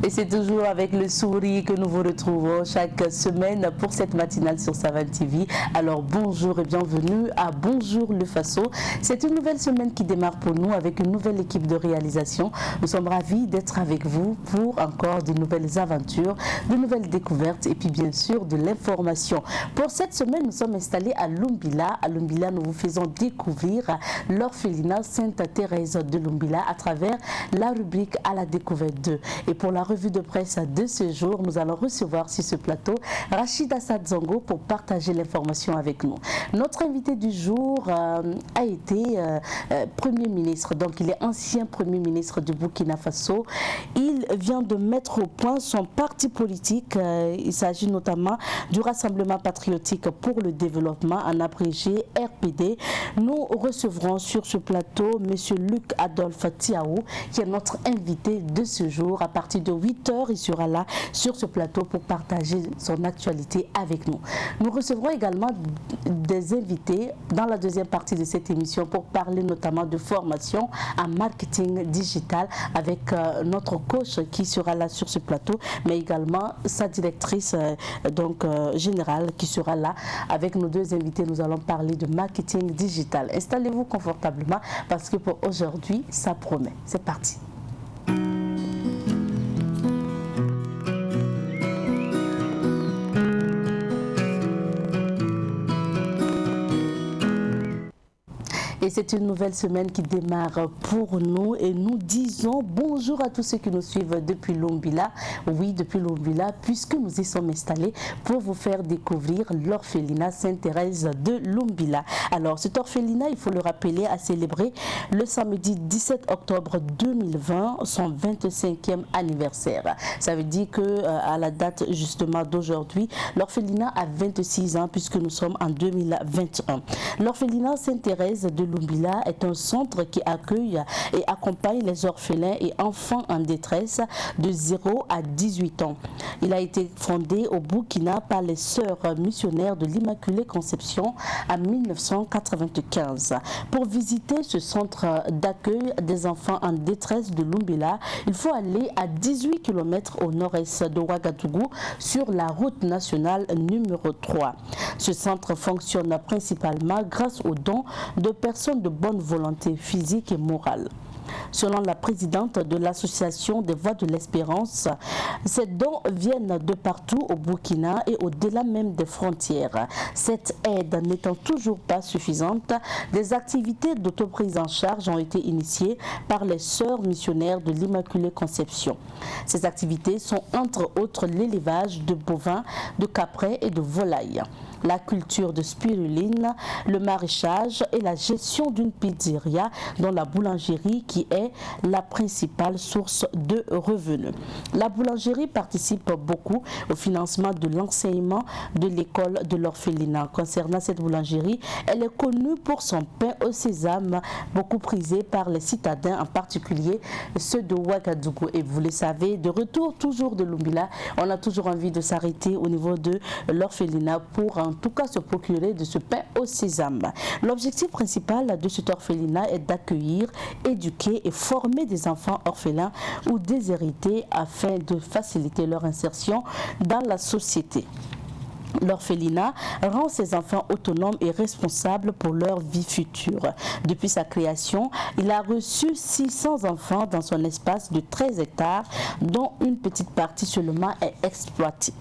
Et c'est toujours avec le sourire que nous vous retrouvons chaque semaine pour cette matinale sur Savane TV. Alors bonjour et bienvenue à Bonjour le Faso. C'est une nouvelle semaine qui démarre pour nous avec une nouvelle équipe de réalisation. Nous sommes ravis d'être avec vous pour encore de nouvelles aventures, de nouvelles découvertes et puis bien sûr de l'information. Pour cette semaine, nous sommes installés à Lumbila. À Lumbila, nous vous faisons découvrir l'orphelinat Sainte-Thérèse de Lumbila à travers la rubrique à la découverte 2. Et pour la revue de presse de ce jour, nous allons recevoir sur ce plateau Rachid Assad Zongo pour partager l'information avec nous. Notre invité du jour a été Premier ministre, donc il est ancien Premier ministre du Burkina Faso. Il vient de mettre au point son parti politique. Il s'agit notamment du Rassemblement patriotique pour le développement, en abrégé RPD. Nous recevrons sur ce plateau M. Luc Adolphe Tiaou, qui est notre invité de ce jour. À partir de 8h, il sera là sur ce plateau pour partager son actualité avec nous. Nous recevrons également des invités dans la deuxième partie de cette émission pour parler notamment de formation en marketing digital avec notre coach qui sera là sur ce plateau, mais également sa directrice générale qui sera là. Avec nos deux invités, nous allons parler de marketing digital. Installez-vous confortablement parce que pour aujourd'hui, ça promet. C'est parti. Et c'est une nouvelle semaine qui démarre pour nous et nous disons bonjour à tous ceux qui nous suivent depuis Lumbila. Oui, depuis Lumbila, puisque nous y sommes installés pour vous faire découvrir l'orphelinat Sainte-Thérèse de Lumbila. Alors, cet orphelinat, il faut le rappeler, a célébré le samedi 17 octobre 2020 son 25e anniversaire. Ça veut dire que à la date justement d'aujourd'hui, l'orphelinat a 26 ans puisque nous sommes en 2021. L'orphelinat Sainte-Thérèse de Lumbila est un centre qui accueille et accompagne les orphelins et enfants en détresse de 0 à 18 ans. Il a été fondé au Burkina par les sœurs missionnaires de l'Immaculée Conception en 1995. Pour visiter ce centre d'accueil des enfants en détresse de Lumbila, il faut aller à 18 km au nord-est de Ouagadougou sur la route nationale numéro 3. Ce centre fonctionne principalement grâce aux dons de personnes de bonne volonté physique et morale. Selon la présidente de l'association des Voix de l'Espérance, ces dons viennent de partout au Burkina et au-delà même des frontières. Cette aide n'étant toujours pas suffisante, des activités d'autoprise en charge ont été initiées par les sœurs missionnaires de l'Immaculée Conception. Ces activités sont entre autres l'élevage de bovins, de caprins et de volailles, la culture de spiruline, le maraîchage et la gestion d'une pizzeria dont la boulangerie qui est la principale source de revenus. La boulangerie participe beaucoup au financement de l'enseignement de l'école de l'orphelinat. Concernant cette boulangerie, elle est connue pour son pain au sésame, beaucoup prisé par les citadins, en particulier ceux de Ouagadougou. Et vous le savez, de retour toujours de Lumbila, on a toujours envie de s'arrêter au niveau de l'orphelinat pour en tout cas se procurer de ce pain au sésame. L'objectif principal de cet orphelinat est d'accueillir, éduquer et former des enfants orphelins ou déshérités afin de faciliter leur insertion dans la société. L'orphelinat rend ses enfants autonomes et responsables pour leur vie future. Depuis sa création, il a reçu 600 enfants dans son espace de 13 hectares, dont une petite partie seulement est exploitée.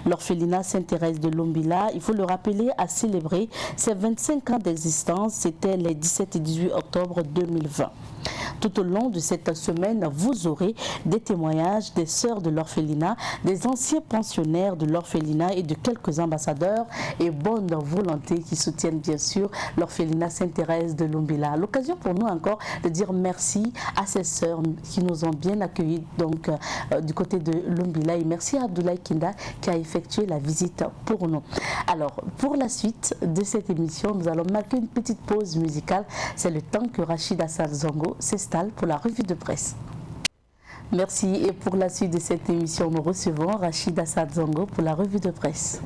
L'orphelinat Sainte-Thérèse de Lumbila, il faut le rappeler, a célébré ses 25 ans d'existence. C'était les 17 et 18 octobre 2020. Tout au long de cette semaine, vous aurez des témoignages des sœurs de l'orphelinat, des anciens pensionnaires de l'orphelinat et de quelques ambassadeurs et bonne volonté qui soutiennent bien sûr l'orphelinat Sainte-Thérèse de Lumbila. L'occasion pour nous encore de dire merci à ces sœurs qui nous ont bien accueillis donc du côté de Lumbila, et merci à Abdoulaye Kinda qui a effectué la visite pour nous. Alors, pour la suite de cette émission, nous allons marquer une petite pause musicale. C'est le temps que Rachid Assad Zongo s'installe pour la revue de presse. Merci, et pour la suite de cette émission, nous recevons Rachid Assad Zongo pour la revue de presse.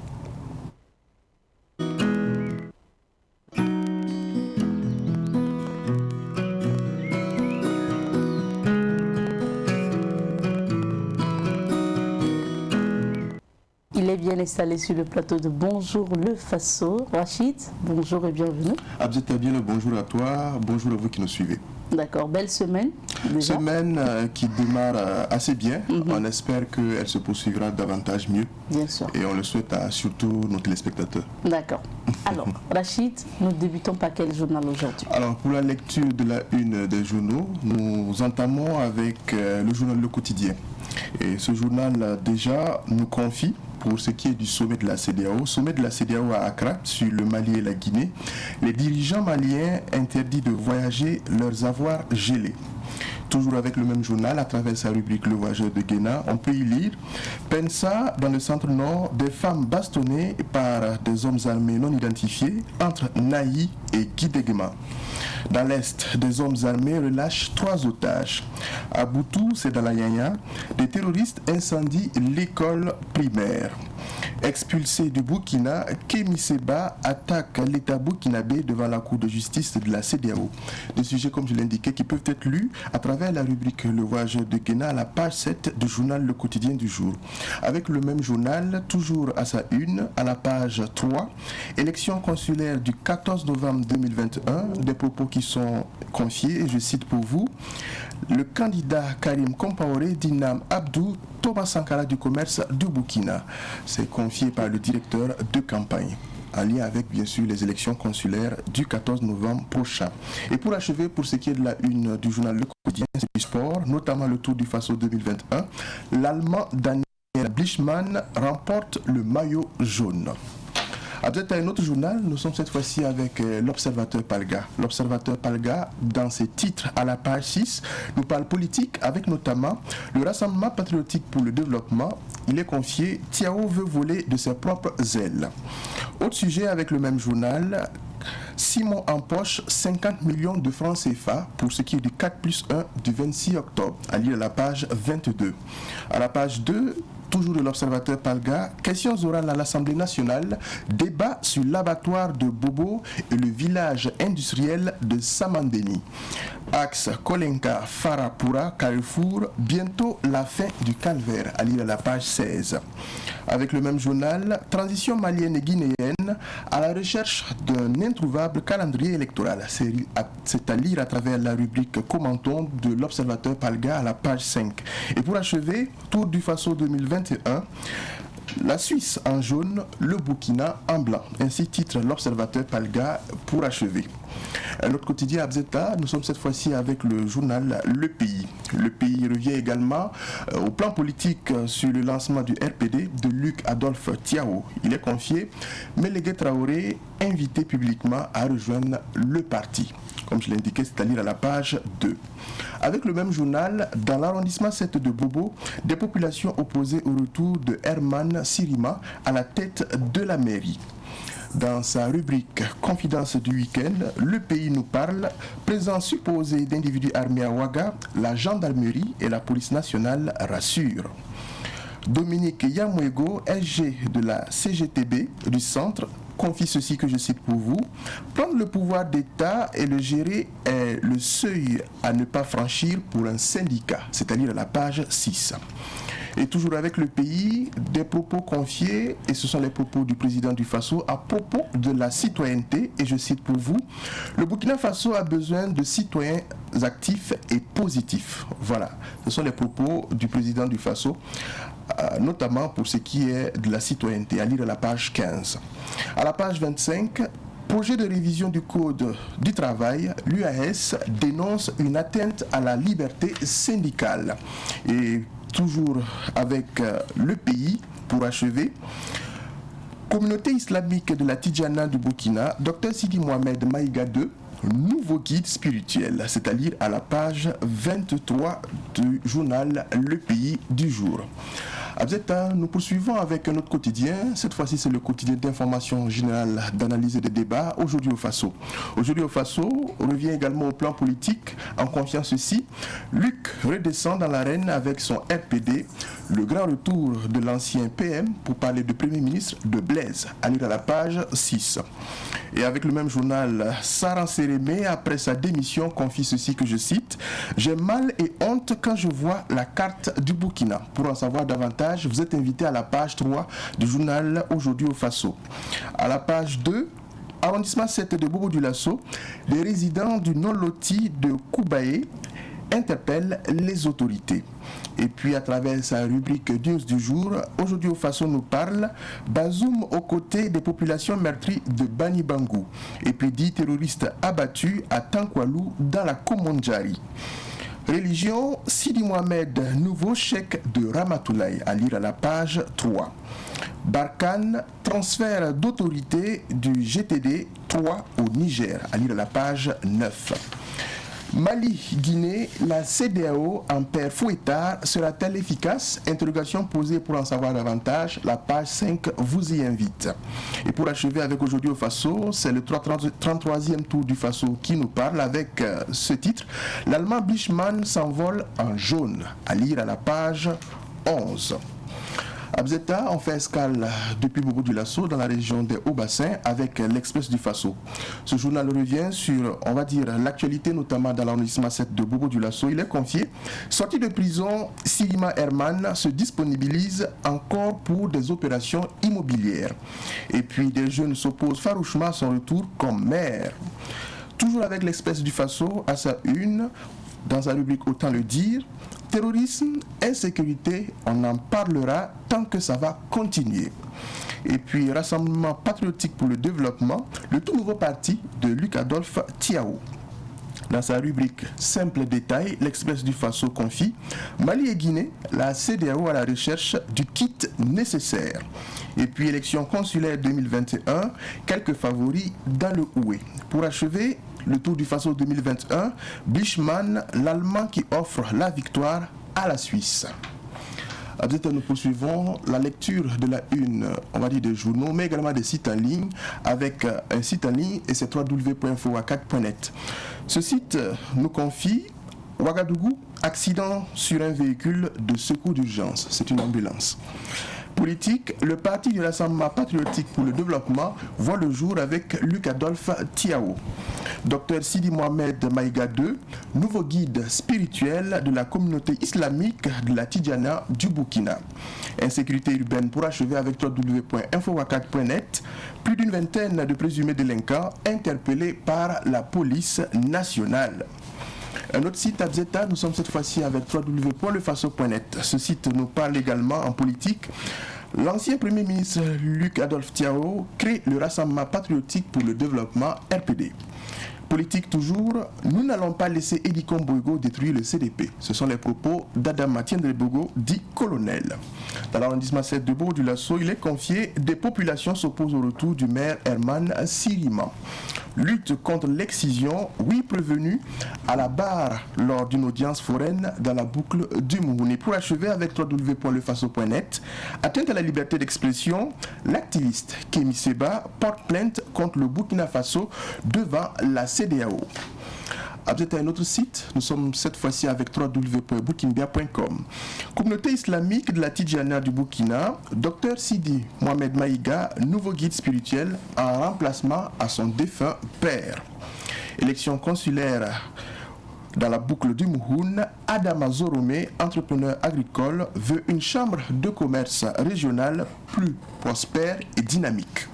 Il est bien installé sur le plateau de Bonjour le Faso. Rachid, bonjour et bienvenue. Abzeta bien le bonjour à toi, bonjour à vous qui nous suivez. D'accord, belle semaine déjà. Semaine qui démarre assez bien. On espère qu'elle se poursuivra davantage mieux. Bien sûr. Et on le souhaite à surtout nos téléspectateurs. D'accord. Alors, Rachid, nous débutons par quel journal aujourd'hui? Alors, pour la lecture de la une des journaux, nous entamons avec le journal Le Quotidien. Et ce journal, déjà, nous confie, pour ce qui est du sommet de la CEDEAO à Accra, sur le Mali et la Guinée, les dirigeants maliens interdits de voyager, leurs avoirs gelés. Toujours avec le même journal, à travers sa rubrique Le Voyageur de Guéna, on peut y lire Pensa, dans le centre nord, des femmes bastonnées par des hommes armés non identifiés entre Naï et Guidegma. Dans l'est, des hommes armés relâchent 3 otages. À Boutou, c'est dans la Yaya, des terroristes incendient l'école primaire. Expulsé du Burkina, Kémy Séba attaque l'État burkinabé devant la Cour de justice de la CEDEAO. Des sujets, comme je l'indiquais, qui peuvent être lus à travers la rubrique Le Voyageur de Guéna à la page 7 du journal Le Quotidien du jour. Avec le même journal, toujours à sa une, à la page 3, élection consulaire du 14 novembre 2021, des propos qui sont confiés, et je cite pour vous, le candidat Karim Compaoré dit Nam Abdou Thomas Sankara du commerce du Burkina. C'est confié par le directeur de campagne, en lien avec bien sûr les élections consulaires du 14 novembre prochain. Et pour achever, pour ce qui est de la une du journal Le Quotidien, c'est du sport, notamment le Tour du Faso 2021, l'Allemand Daniel Blichmann remporte le maillot jaune. Peut-être un autre journal, nous sommes cette fois-ci avec l'Observateur Palga. L'Observateur Palga, dans ses titres à la page 6, nous parle politique avec notamment le Rassemblement patriotique pour le développement. Il est confié, Tiao veut voler de ses propres ailes. Autre sujet avec le même journal, Simon empoche 50 millions de francs CFA pour ce qui est du 4+1 du 26 octobre, à lire à la page 22. À la page 2, toujours de l'Observateur Palga, questions orales à l'Assemblée nationale, débat sur l'abattoir de Bobo et le village industriel de Samandeni. Axe Kolenka Farapura Carrefour, bientôt la fin du calvaire, à lire à la page 16. Avec le même journal, transition malienne et guinéenne à la recherche d'un introuvable calendrier électoral. C'est à lire à travers la rubrique Commentons de l'Observateur Palga à la page 5. Et pour achever, Tour du Faso 2021, la Suisse en jaune, le Burkina en blanc. Ainsi titre l'Observateur Palga pour achever. Un autre quotidien Abzeta, nous sommes cette fois-ci avec le journal Le Pays. Le Pays revient également au plan politique sur le lancement du RPD de Luc Adolphe Tiao. Il est confié Mélégué Traoré, invité publiquement à rejoindre le parti. Comme je l'indiquais, c'est à lire à la page 2. Avec le même journal, dans l'arrondissement 7 de Bobo, des populations opposées au retour de Herman Sirima à la tête de la mairie. Dans sa rubrique Confidence du week-end, Le Pays nous parle, présence supposée d'individus armés à Ouaga, la gendarmerie et la police nationale rassurent. Dominique Yamouego, SG de la CGTB du centre, confie ceci que je cite pour vous. Prendre le pouvoir d'État et le gérer est le seuil à ne pas franchir pour un syndicat, c'est-à-dire à la page 6. Et toujours avec le pays, des propos confiés, et ce sont les propos du président du Faso à propos de la citoyenneté, et je cite pour vous, le Burkina Faso a besoin de citoyens actifs et positifs. Voilà, ce sont les propos du président du Faso, notamment pour ce qui est de la citoyenneté, à lire à la page 15. À la page 25, projet de révision du Code du travail, l'UAS dénonce une atteinte à la liberté syndicale. Et toujours avec le pays, pour achever, communauté islamique de la Tidjana du Burkina, Dr Sidi Mohamed Maïga II, nouveau guide spirituel, c'est à lire à la page 23 du journal Le Pays du jour. Abzeta, nous poursuivons avec un autre quotidien. Cette fois-ci, c'est le quotidien d'information générale, d'analyse et de débat, aujourd'hui au Faso. Aujourd'hui au Faso, on revient également au plan politique, en confiant ceci. Luc redescend dans l'arène avec son RPD, le grand retour de l'ancien PM pour parler de Premier ministre de Blaise, à lire à la page 6. Et avec le même journal, Saran Sérémé, après sa démission, confie ceci que je cite. « J'ai mal et honte quand je vois la carte du Burkina. » Pour en savoir davantage, davantage, vous êtes invité à la page 3 du journal Aujourd'hui au Faso. À la page 2, arrondissement 7 de Bobo-Dioulasso, les résidents du non-loti de Koubaé interpellent les autorités. Et puis à travers sa rubrique News du jour, Aujourd'hui au Faso nous parle Bazoum aux côtés des populations meurtries de Bani Bangou. Et puis 10 terroristes abattus à Tankwalou dans la Komondjari. Religion, Sidi Mohamed, nouveau chèque de Ramatoulaye, à lire à la page 3. Barkhane, transfert d'autorité du GTD 3 au Niger, à lire à la page 9. Mali, Guinée, la CEDEAO en père Fouettard sera-t-elle efficace? Interrogation posée pour en savoir davantage. La page 5 vous y invite. Et pour achever avec Aujourd'hui au Faso, c'est le 33e tour du Faso qui nous parle avec ce titre. L'Allemand Bischmann s'envole en jaune. À lire à la page 11. À Bzeta, on fait escale depuis Bobo-Dioulasso dans la région des Hauts-Bassins avec l'Express du Faso. Ce journal revient sur, on va dire, l'actualité, notamment dans l'arrondissement 7 de Bobo-Dioulasso. Il est confié. Sorti de prison, Silima Herman se disponibilise encore pour des opérations immobilières. Et puis, des jeunes s'opposent farouchement à son retour comme maire. Toujours avec l'Express du Faso, à sa une, dans sa rubrique Autant le dire, terrorisme, insécurité, on en parlera tant que ça va continuer. Et puis, Rassemblement patriotique pour le développement, le tout nouveau parti de Luc-Adolphe Tiao. Dans sa rubrique Simple détail, l'Express du Faso confie Mali et Guinée, la CEDEAO à la recherche du kit nécessaire. Et puis, élection consulaire 2021, quelques favoris dans le Houé. Pour achever, le Tour du Faso 2021, Bischmann, l'Allemand qui offre la victoire à la Suisse. Nous poursuivons la lecture de la une, on va dire des journaux, mais également des sites en ligne, avec un site en ligne et c'est www.infowakak.net. Ce site nous confie Ouagadougou, accident sur un véhicule de secours d'urgence. C'est une ambulance. Politique, le parti du Rassemblement patriotique pour le développement voit le jour avec Luc-Adolphe Tiao. Dr Sidi Mohamed Maïga II, nouveau guide spirituel de la communauté islamique de la Tidjana du Burkina. Insécurité urbaine pour achever avec www.infowakak.net. Plus d'une vingtaine de présumés délinquants interpellés par la police nationale. Un autre site à Bzeta, nous sommes cette fois-ci avec www.lefaso.net. Ce site nous parle également en politique. L'ancien Premier ministre Luc-Adolphe Tiao crée le Rassemblement patriotique pour le développement RPD. Politique toujours, nous n'allons pas laisser Edicom Boygo détruire le CDP. Ce sont les propos d'Adam Matiendre Bogo, dit colonel. Dans l'arrondissement 7 de Bobo-Dioulasso, il est confié des populations s'opposent au retour du maire Herman Sirima. Lutte contre l'excision, oui prévenu, à la barre lors d'une audience foraine dans la boucle du Mouhouni. Pour achever avec www.lefaso.net, atteinte à la liberté d'expression, l'activiste Kémy Seba porte plainte contre le Burkina Faso devant la CEDEAO. À un autre site, nous sommes cette fois-ci avec www.burkinbia.com. Communauté islamique de la Tidjana du Burkina, Dr Sidi Mohamed Maïga, nouveau guide spirituel en remplacement à son défunt père. Élection consulaire dans la boucle du Mouhoun, Adama Zorome, entrepreneur agricole, veut une chambre de commerce régionale plus prospère et dynamique.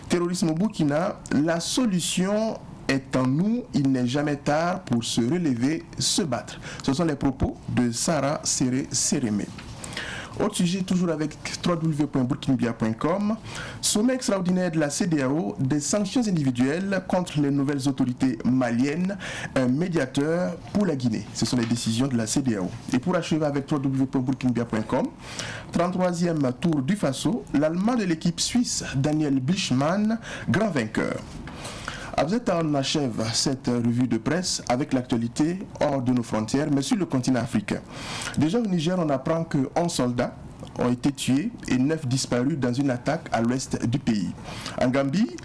Terrorisme au Burkina, la solution est en nous, il n'est jamais tard pour se relever, se battre. Ce sont les propos de Sarah Seré Sérémé. Autre sujet, toujours avec www.burkinbia.com. Sommet extraordinaire de la CEDEAO, des sanctions individuelles contre les nouvelles autorités maliennes, un médiateur pour la Guinée. Ce sont les décisions de la CEDEAO. Et pour achever avec www.burkinbia.com, 33e tour du Faso, l'Allemand de l'équipe suisse, Daniel Bischmann, grand vainqueur. Abzeta, on achève cette revue de presse avec l'actualité hors de nos frontières, mais sur le continent africain. Déjà au Niger, on apprend que 11 soldats ont été tués et 9 disparus dans une attaque à l'ouest du pays. En Gambie,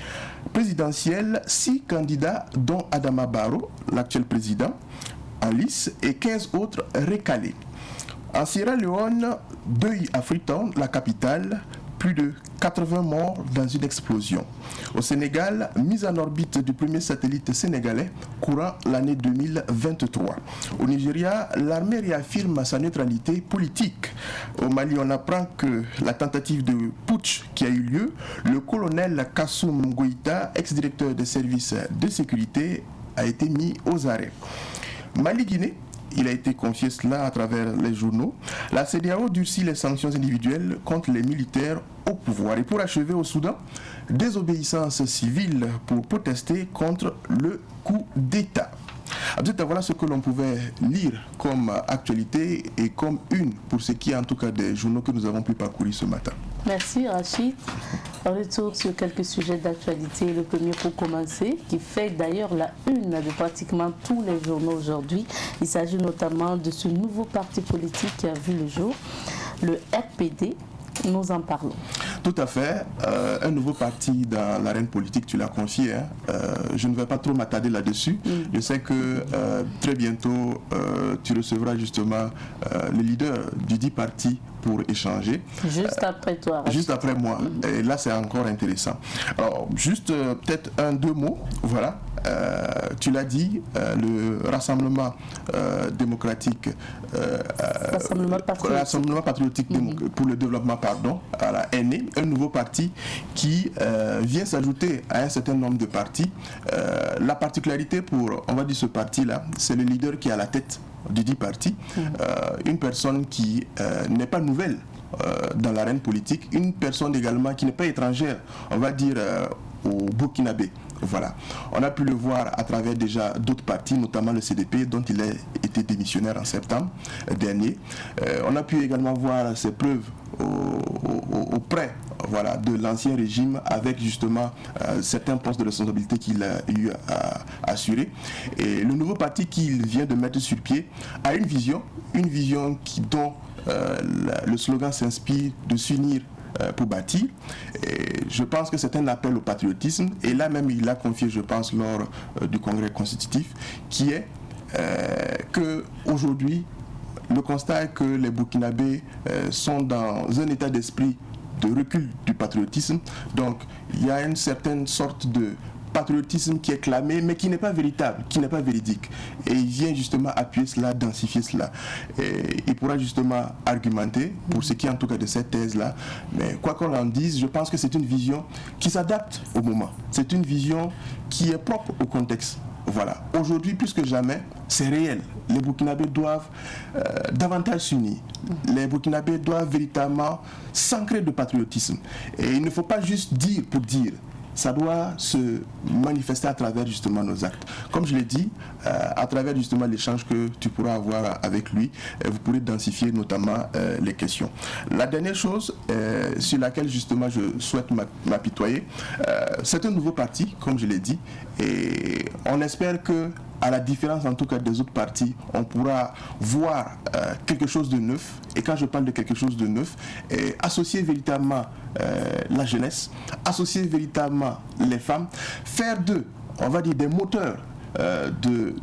présidentielle, 6 candidats, dont Adama Barrow, l'actuel président, en lice, et 15 autres recalés. En Sierra Leone, deuil à Freetown, la capitale, plus de 80 morts dans une explosion. Au Sénégal, mise en orbite du premier satellite sénégalais courant l'année 2023. Au Nigeria, l'armée réaffirme sa neutralité politique. Au Mali, on apprend que la tentative de putsch qui a eu lieu, le colonel Kassoum Goïta, ex-directeur des services de sécurité, a été mis aux arrêts. Mali-Guinée, il a été confié cela à travers les journaux. La CEDEAO durcit les sanctions individuelles contre les militaires au pouvoir. Et pour achever au Soudan, désobéissance civile pour protester contre le coup d'État. Voilà ce que l'on pouvait lire comme actualité et comme une pour ce qui est en tout cas des journaux que nous avons pu parcourir ce matin. Merci Rachid. Un retour sur quelques sujets d'actualité. Le premier pour commencer, qui fait d'ailleurs la une de pratiquement tous les journaux aujourd'hui. Il s'agit notamment de ce nouveau parti politique qui a vu le jour, le RPD. Nous en parlons. Tout à fait. Un nouveau parti dans l'arène politique, tu l'as confié. Je ne vais pas trop m'attarder là-dessus. Je sais que très bientôt, tu recevras justement le leader du dit parti pour échanger. Juste après toi. Juste après moi. Et là, c'est encore intéressant. Alors, juste peut-être deux mots. Voilà. Tu l'as dit, le Rassemblement démocratique, Rassemblement patriotique pour le développement, est né, un nouveau parti qui vient s'ajouter à un certain nombre de partis. La particularité pour, on va dire, ce parti-là, c'est le leader qui est à la tête du dit parti, une personne qui n'est pas nouvelle dans l'arène politique, une personne également qui n'est pas étrangère, on va dire, au Burkinabé. Voilà. On a pu le voir à travers déjà d'autres partis, notamment le CDP, dont il a été démissionnaire en septembre dernier. On a pu également voir ses preuves auprès de l'ancien régime, avec justement certains postes de responsabilité qu'il a eu à assurer. Et le nouveau parti qu'il vient de mettre sur pied a une vision dont le slogan s'inspire de s'unir pour bâtir. Et je pense que c'est un appel au patriotisme, et là même il a confié, je pense, lors du congrès constitutif, qui est que aujourd'hui le constat est que les Burkinabés sont dans un état d'esprit de recul du patriotisme. Donc il y a une certaine sorte de patriotisme qui est clamé, mais qui n'est pas véritable, qui n'est pas véridique. Et il vient justement appuyer cela, densifier cela. Et il pourra justement argumenter pour ce qui est en tout cas de cette thèse-là. Mais quoi qu'on en dise, je pense que c'est une vision qui s'adapte au moment. C'est une vision qui est propre au contexte. Voilà. Aujourd'hui, plus que jamais, c'est réel. Les Burkinabés doivent davantage s'unir. Les Burkinabés doivent véritablement s'ancrer de patriotisme. Et il ne faut pas juste dire pour dire. Ça doit se manifester à travers justement nos actes. Comme je l'ai dit, à travers justement l'échange que tu pourras avoir avec lui, vous pourrez densifier notamment les questions. La dernière chose sur laquelle justement je souhaite m'apitoyer, c'est un nouveau parti, comme je l'ai dit, et on espère que, à la différence en tout cas des autres partis, on pourra voir quelque chose de neuf. Et quand je parle de quelque chose de neuf, associer véritablement la jeunesse, associer véritablement les femmes, faire d'eux, on va dire, des moteurs de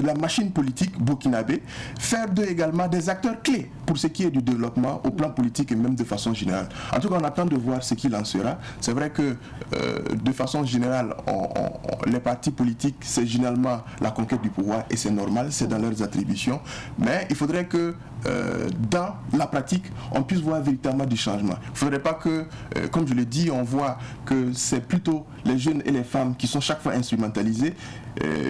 la machine politique burkinabé, faire d'eux également des acteurs clés pour ce qui est du développement au plan politique et même de façon générale. En tout cas, on attend de voir ce qu'il en sera. C'est vrai que de façon générale, les partis politiques, c'est généralement la conquête du pouvoir, et c'est normal, c'est dans leurs attributions, mais il faudrait que dans la pratique, on puisse voir véritablement du changement. Il ne faudrait pas que, comme je l'ai dit, on voit que c'est plutôt les jeunes et les femmes qui sont chaque fois instrumentalisés,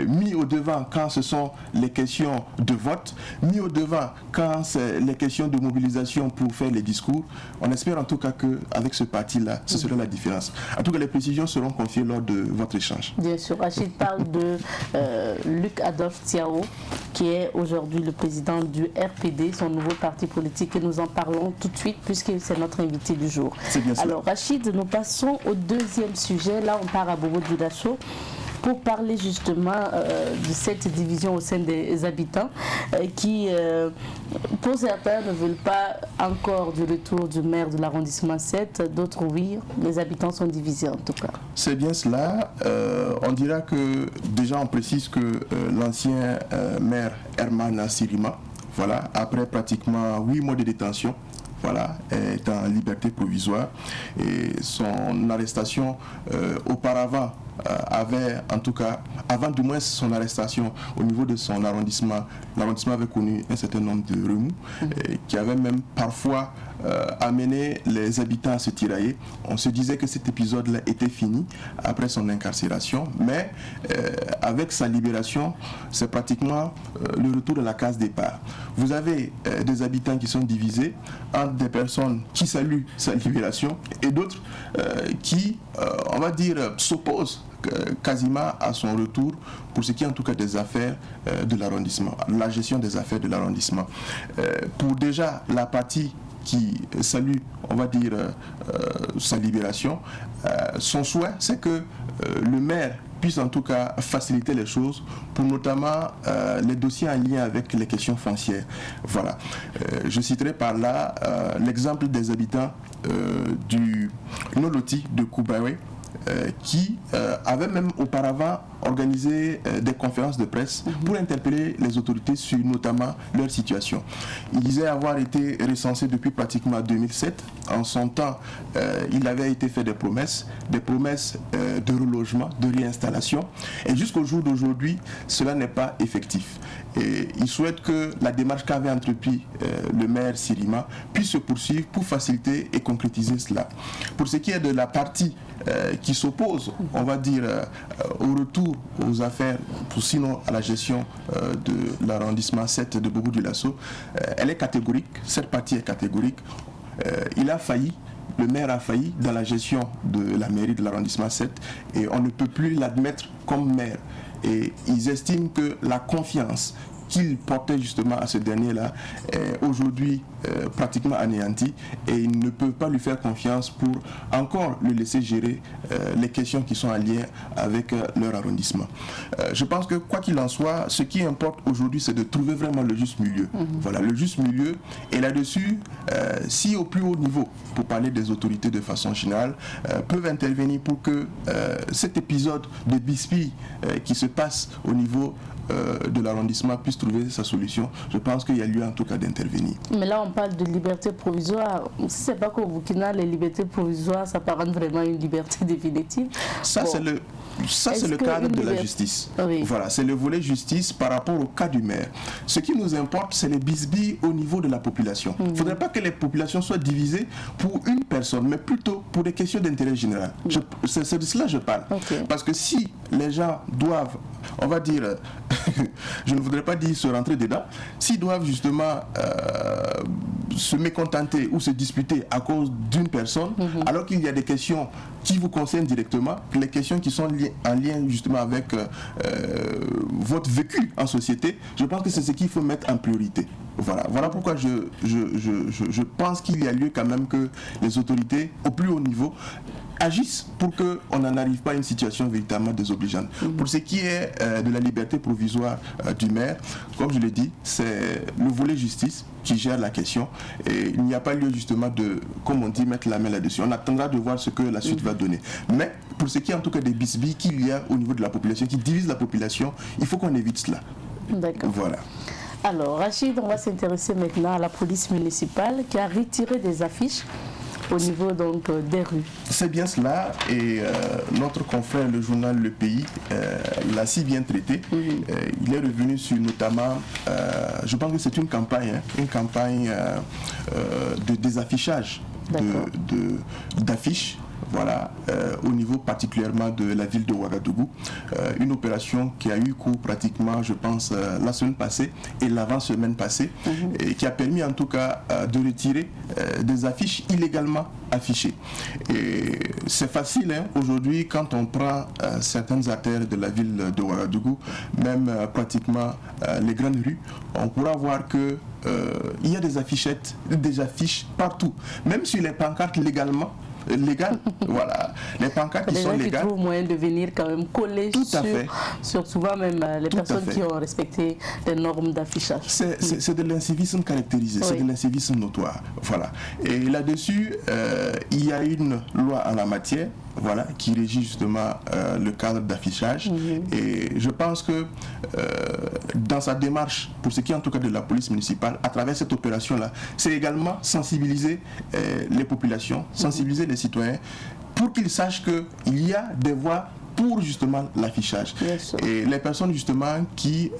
mis au devant quand ce sont les questions de vote, mis au devant quand c'est les questions de mobilisation pour faire les discours. On espère en tout cas qu'avec ce parti-là, ce sera la différence. En tout cas, les précisions seront confiées lors de votre échange. Bien sûr. Rachid parle de Luc Adolphe Thiaw, qui est aujourd'hui le président du RPD, son nouveau parti politique, et nous en parlons tout de suite puisque c'est notre invité du jour. C'est bien ça. Alors Rachid, nous passons au deuxième sujet. Là, on part à Bobo Dioulasso pour parler justement de cette division au sein des habitants qui, pour certains, ne veulent pas encore du retour du maire de l'arrondissement 7, d'autres oui, les habitants sont divisés en tout cas. C'est bien cela. On dira que déjà on précise que l'ancien maire Herman Sirima, voilà, après pratiquement 8 mois de détention, voilà, est en liberté provisoire, et son arrestation auparavant avait, en tout cas, avant du moins son arrestation au niveau de son arrondissement, l'arrondissement avait connu un certain nombre de remous, qui avaient même parfois amené les habitants à se tirailler. On se disait que cet épisode-là était fini après son incarcération, mais avec sa libération, c'est pratiquement le retour de la case départ. Vous avez des habitants qui sont divisés entre des personnes qui saluent sa libération et d'autres qui, on va dire, s'opposent quasiment à son retour pour ce qui est en tout cas des affaires de l'arrondissement, la gestion des affaires de l'arrondissement. Pour déjà la partie qui salue, on va dire, sa libération, son souhait, c'est que le maire puisse en tout cas faciliter les choses pour notamment les dossiers en lien avec les questions foncières. Voilà. Je citerai par là l'exemple des habitants du Noloti de Koubawe, qui avaient même auparavant organisé des conférences de presse pour interpeller les autorités sur notamment leur situation. Ils disaient avoir été recensés depuis pratiquement 2007. En son temps, il avait été fait des promesses de relogement, de réinstallation. Et jusqu'au jour d'aujourd'hui, cela n'est pas effectif. Et ils souhaitent que la démarche qu'avait entrepris le maire Sirima puisse se poursuivre pour faciliter et concrétiser cela. Pour ce qui est de la partie qui s'oppose, on va dire, au retour aux affaires, sinon à la gestion de l'arrondissement 7 de Bobo-Dioulasso, elle est catégorique, cette partie est catégorique. Il a failli, le maire a failli dans la gestion de la mairie de l'arrondissement 7 et on ne peut plus l'admettre comme maire. Et ils estiment que la confiance qu'il portait justement à ce dernier-là est aujourd'hui pratiquement anéanti et ils ne peuvent pas lui faire confiance pour encore le laisser gérer les questions qui sont en lien avec leur arrondissement. Je pense que quoi qu'il en soit, ce qui importe aujourd'hui, c'est de trouver vraiment le juste milieu. Voilà, le juste milieu. Et là-dessus, si au plus haut niveau, pour parler des autorités de façon générale, peuvent intervenir pour que cet épisode de bisbille qui se passe au niveau de l'arrondissement puisse trouver sa solution, je pense qu'il y a lieu en tout cas d'intervenir. Mais là on parle de liberté provisoire. Si c'est pas qu'au Burkina, les libertés provisoires s'apparentent vraiment à une liberté définitive. Ça bon. C'est le cadre de la justice. Oui. Voilà, c'est le volet justice par rapport au cas du maire. Ce qui nous importe, c'est les bisbilles au niveau de la population. Il ne faudrait pas que les populations soient divisées pour une personne, mais plutôt pour des questions d'intérêt général. C'est de cela que je parle. Parce que si les gens doivent, on va dire, je ne voudrais pas dire se rentrer dedans, s'ils doivent justement se mécontenter ou se disputer à cause d'une personne, alors qu'il y a des questions qui vous concernent directement, les questions qui sont en lien justement avec votre vécu en société, je pense que c'est ce qu'il faut mettre en priorité. Voilà pourquoi je pense qu'il y a lieu quand même que les autorités au plus haut niveau agissent pour qu'on n'en arrive pas à une situation véritablement désobligeante. Pour ce qui est de la liberté provisoire du maire, comme je l'ai dit, c'est le volet justice qui gère la question et il n'y a pas lieu justement de, comme on dit, mettre la main là-dessus. On attendra de voir ce que la suite va donner. Mais pour ce qui est en tout cas des bisbilles qu'il y a au niveau de la population, qui divise la population, il faut qu'on évite cela. D'accord. Voilà. Alors, Rachid, on va s'intéresser maintenant à la police municipale qui a retiré des affiches au niveau donc des rues. C'est bien cela et notre confrère, le journal Le Pays, l'a si bien traité. Il est revenu sur notamment, je pense que c'est une campagne de désaffichage d'affiches. Voilà, au niveau particulièrement de la ville de Ouagadougou, une opération qui a eu cours pratiquement, je pense, la semaine passée et l'avant-semaine passée, et qui a permis en tout cas de retirer des affiches illégalement affichées. Et c'est facile, hein, aujourd'hui, quand on prend certaines artères de la ville de Ouagadougou, même pratiquement les grandes rues, on pourra voir que il y a des affichettes, des affiches partout, même sur les pancartes légal, voilà, les pancartes qui sont légales. Ils trouvent moyen de venir quand même coller sur souvent même les personnes qui ont respecté les normes d'affichage. C'est de l'incivisme caractérisé, c'est de l'incivisme notoire. Voilà. Et là-dessus, il y a une loi en la matière, voilà, qui régit justement le cadre d'affichage. Et je pense que dans sa démarche, pour ce qui est en tout cas de la police municipale, à travers cette opération-là, c'est également sensibiliser les populations, sensibiliser les citoyens, pour qu'ils sachent qu'il y a des voies pour justement l'affichage. Et les personnes justement qui,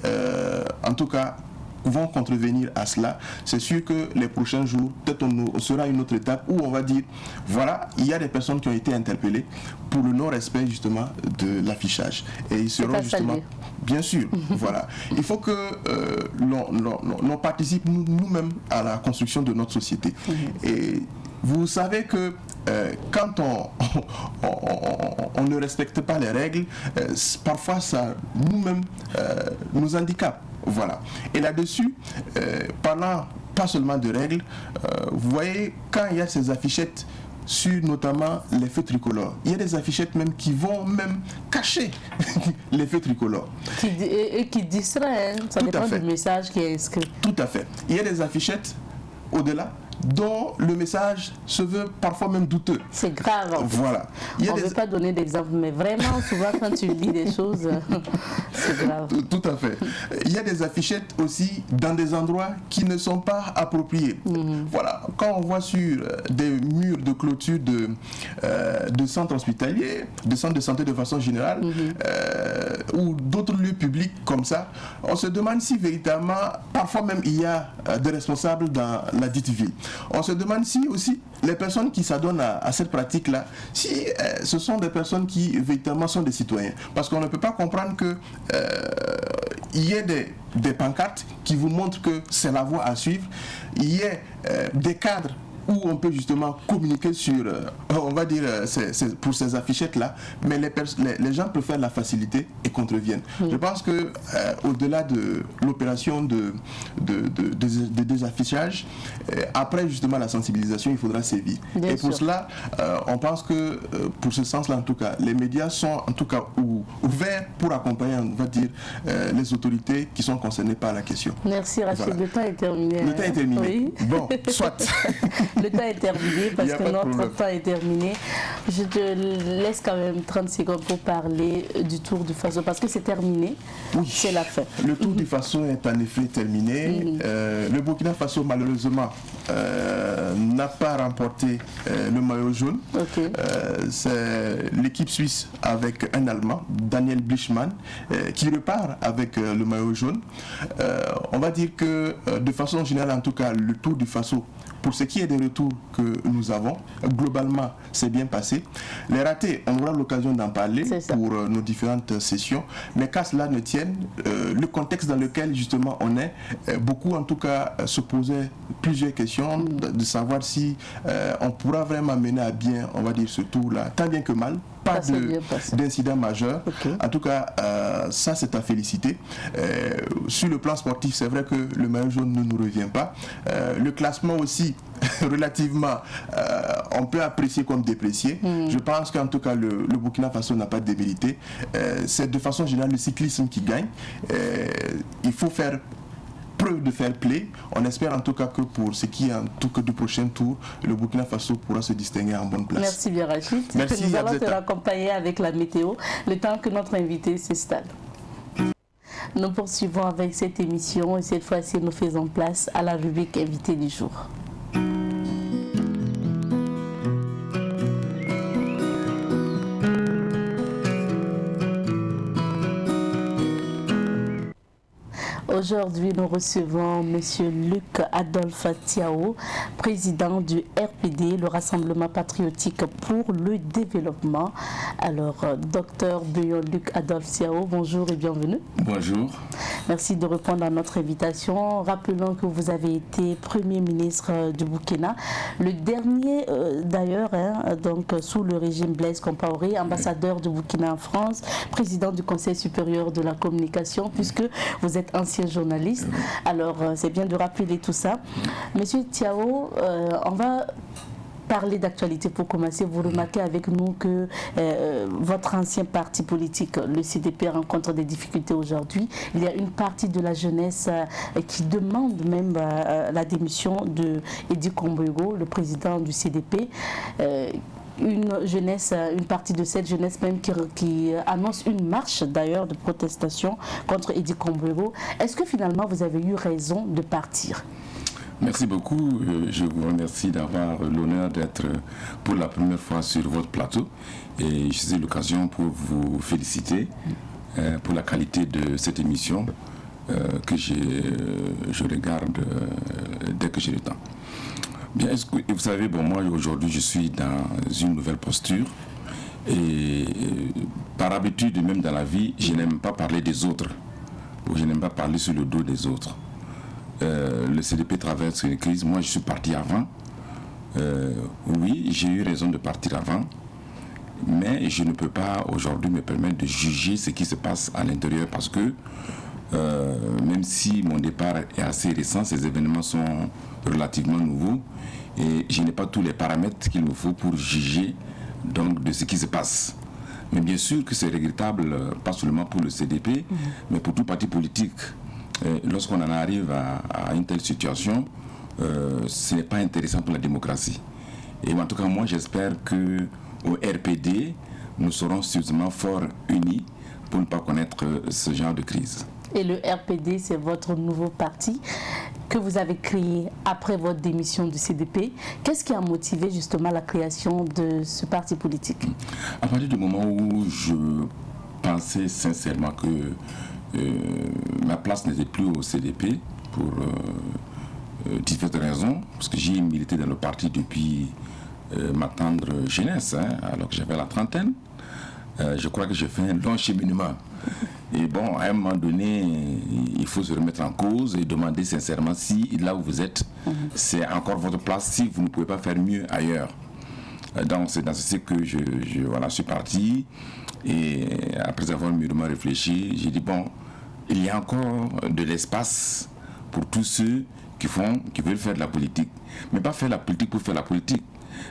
en tout cas, vont contrevenir à cela, c'est sûr que les prochains jours, peut-être on sera une autre étape où on va dire, voilà, il y a des personnes qui ont été interpellées pour le non-respect justement de l'affichage. Et ils seront justement... Bien sûr, voilà. Il faut que l'on participe nous-mêmes à la construction de notre société. Et vous savez que quand on ne respecte pas les règles, parfois ça nous-mêmes nous handicape. Voilà. Et là-dessus, parlant pas seulement de règles, vous voyez, quand il y a ces affichettes sur notamment les feux tricolores, il y a des affichettes même qui vont même cacher les feux tricolores. Et qui distraient, ça dépend du message qui est inscrit. Tout à fait. Il y a des affichettes au-delà dont le message se veut parfois même douteux. C'est grave. Voilà. On ne veut pas donner d'exemple, mais vraiment, souvent, quand tu lis des choses, c'est grave. Tout à fait. Il y a des affichettes aussi dans des endroits qui ne sont pas appropriés. Voilà. Quand on voit sur des murs de clôture de centres hospitaliers, de centres de santé de façon générale, ou d'autres lieux publics comme ça, on se demande si véritablement, parfois même, il y a des responsables dans la dite ville. On se demande si aussi les personnes qui s'adonnent à cette pratique-là, si ce sont des personnes qui véritablement sont des citoyens. Parce qu'on ne peut pas comprendre que il y ait des pancartes qui vous montrent que c'est la voie à suivre, il y ait des cadres où on peut justement communiquer sur, on va dire, pour ces affichettes-là, mais les gens préfèrent la facilité et contreviennent. Je pense que au-delà de l'opération de désaffichage, après justement la sensibilisation, il faudra sévir. Et pour cela, on pense que, pour ce sens-là en tout cas, les médias sont en tout cas ouverts pour accompagner, on va dire, les autorités qui sont concernées par la question. Merci Rachid, voilà. Le temps est terminé. Le temps est terminé. Oui. Bon, soit. Le temps est terminé parce que notre temps est terminé. Je te laisse quand même 30 secondes pour parler du Tour du Faso parce que c'est terminé. Oui. C'est la fin. Le Tour du Faso est en effet terminé. Le Burkina Faso, malheureusement, n'a pas remporté le maillot jaune. C'est l'équipe suisse avec un Allemand, Daniel Blichmann, qui repart avec le maillot jaune. On va dire que de façon générale, en tout cas, le Tour du Faso, pour ce qui est des retours que nous avons, globalement, c'est bien passé. Les ratés, on aura l'occasion d'en parler pour nos différentes sessions. Mais qu'à cela ne tienne, le contexte dans lequel justement on est, beaucoup en tout cas se posaient plusieurs questions de savoir si on pourra vraiment mener à bien, on va dire, ce tour-là, tant bien que mal. Pas d'incident majeur. En tout cas, ça c'est à féliciter. Sur le plan sportif, c'est vrai que le maillot jaune ne nous revient pas. Le classement aussi, relativement, on peut apprécier comme déprécié. Je pense qu'en tout cas, le Burkina Faso n'a pas démérité. C'est de façon générale le cyclisme qui gagne. Il faut faire preuve de fair play. On espère en tout cas que pour ce qui est en tout cas du prochain tour, le Burkina Faso pourra se distinguer en bonne place. Merci bien Rachid. Merci. Nous allons te raccompagner avec la météo, le temps que notre invité s'installe. Nous poursuivons avec cette émission et cette fois-ci nous faisons place à la rubrique invité du jour. Aujourd'hui, nous recevons M. Luc Adolphe Thiao, président du RPD, le Rassemblement patriotique pour le développement. Alors, docteur Luc Adolphe Thiao, bonjour et bienvenue. Bonjour. Merci de répondre à notre invitation. Rappelons que vous avez été Premier ministre du Burkina, le dernier d'ailleurs, donc sous le régime Blaise Compaoré, ambassadeur du Burkina en France, président du Conseil supérieur de la communication, puisque vous êtes ancien journaliste. Alors, c'est bien de rappeler tout ça. Monsieur Thiao, on va parler d'actualité pour commencer. Vous remarquez avec nous que votre ancien parti politique, le CDP, rencontre des difficultés aujourd'hui. Il y a une partie de la jeunesse qui demande même la démission de Eddy Komboigo, le président du CDP. Une partie de cette jeunesse même qui annonce une marche d'ailleurs de protestation contre Eddy Komboigo. Est-ce que finalement vous avez eu raison de partir? Merci beaucoup. Je vous remercie d'avoir l'honneur d'être pour la première fois sur votre plateau. Et je saisis l'occasion pour vous féliciter pour la qualité de cette émission que je regarde dès que j'ai le temps. Bien, vous savez, moi aujourd'hui je suis dans une nouvelle posture. Et par habitude, même dans la vie, je n'aime pas parler des autres. Ou je n'aime pas parler sur le dos des autres. Le CDP traverse une crise. Moi, je suis parti avant. Oui, j'ai eu raison de partir avant. Mais je ne peux pas aujourd'hui me permettre de juger ce qui se passe à l'intérieur parce que même si mon départ est assez récent, ces événements sont relativement nouveaux et je n'ai pas tous les paramètres qu'il me faut pour juger donc, de ce qui se passe. Mais bien sûr que c'est regrettable, pas seulement pour le CDP, mais pour tout parti politique. Lorsqu'on en arrive à une telle situation, ce n'est pas intéressant pour la démocratie. Et en tout cas, moi, j'espère qu'au RPD, nous serons suffisamment forts unis pour ne pas connaître ce genre de crise. Et le RPD, c'est votre nouveau parti que vous avez créé après votre démission du CDP. Qu'est-ce qui a motivé justement la création de ce parti politique? À partir du moment où je pensais sincèrement que ma place n'était plus au CDP pour différentes raisons, parce que j'ai milité dans le parti depuis ma tendre jeunesse, alors que j'avais la trentaine. Je crois que j'ai fait un long cheminement. Et bon, à un moment donné, il faut se remettre en cause et demander sincèrement si là où vous êtes, c'est encore votre place, si vous ne pouvez pas faire mieux ailleurs. Donc c'est dans ce que je suis parti. Et après avoir mûrement réfléchi, j'ai dit bon, il y a encore de l'espace pour tous ceux qui veulent faire de la politique. Mais pas faire la politique pour faire la politique,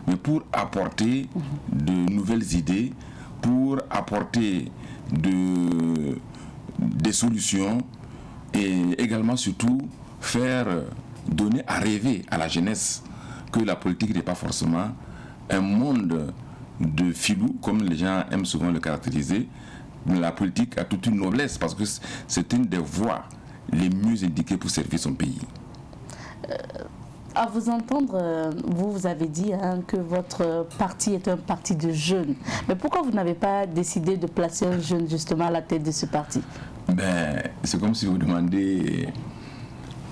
mais pour apporter de nouvelles idées, pour apporter des solutions et également surtout donner à rêver à la jeunesse que la politique n'est pas forcément un monde de filous comme les gens aiment souvent le caractériser, mais la politique a toute une noblesse parce que c'est une des voies les mieux indiquées pour servir son pays. À vous entendre, vous avez dit que votre parti est un parti de jeunes. Mais pourquoi vous n'avez pas décidé de placer un jeune justement à la tête de ce parti? C'est comme si vous demandez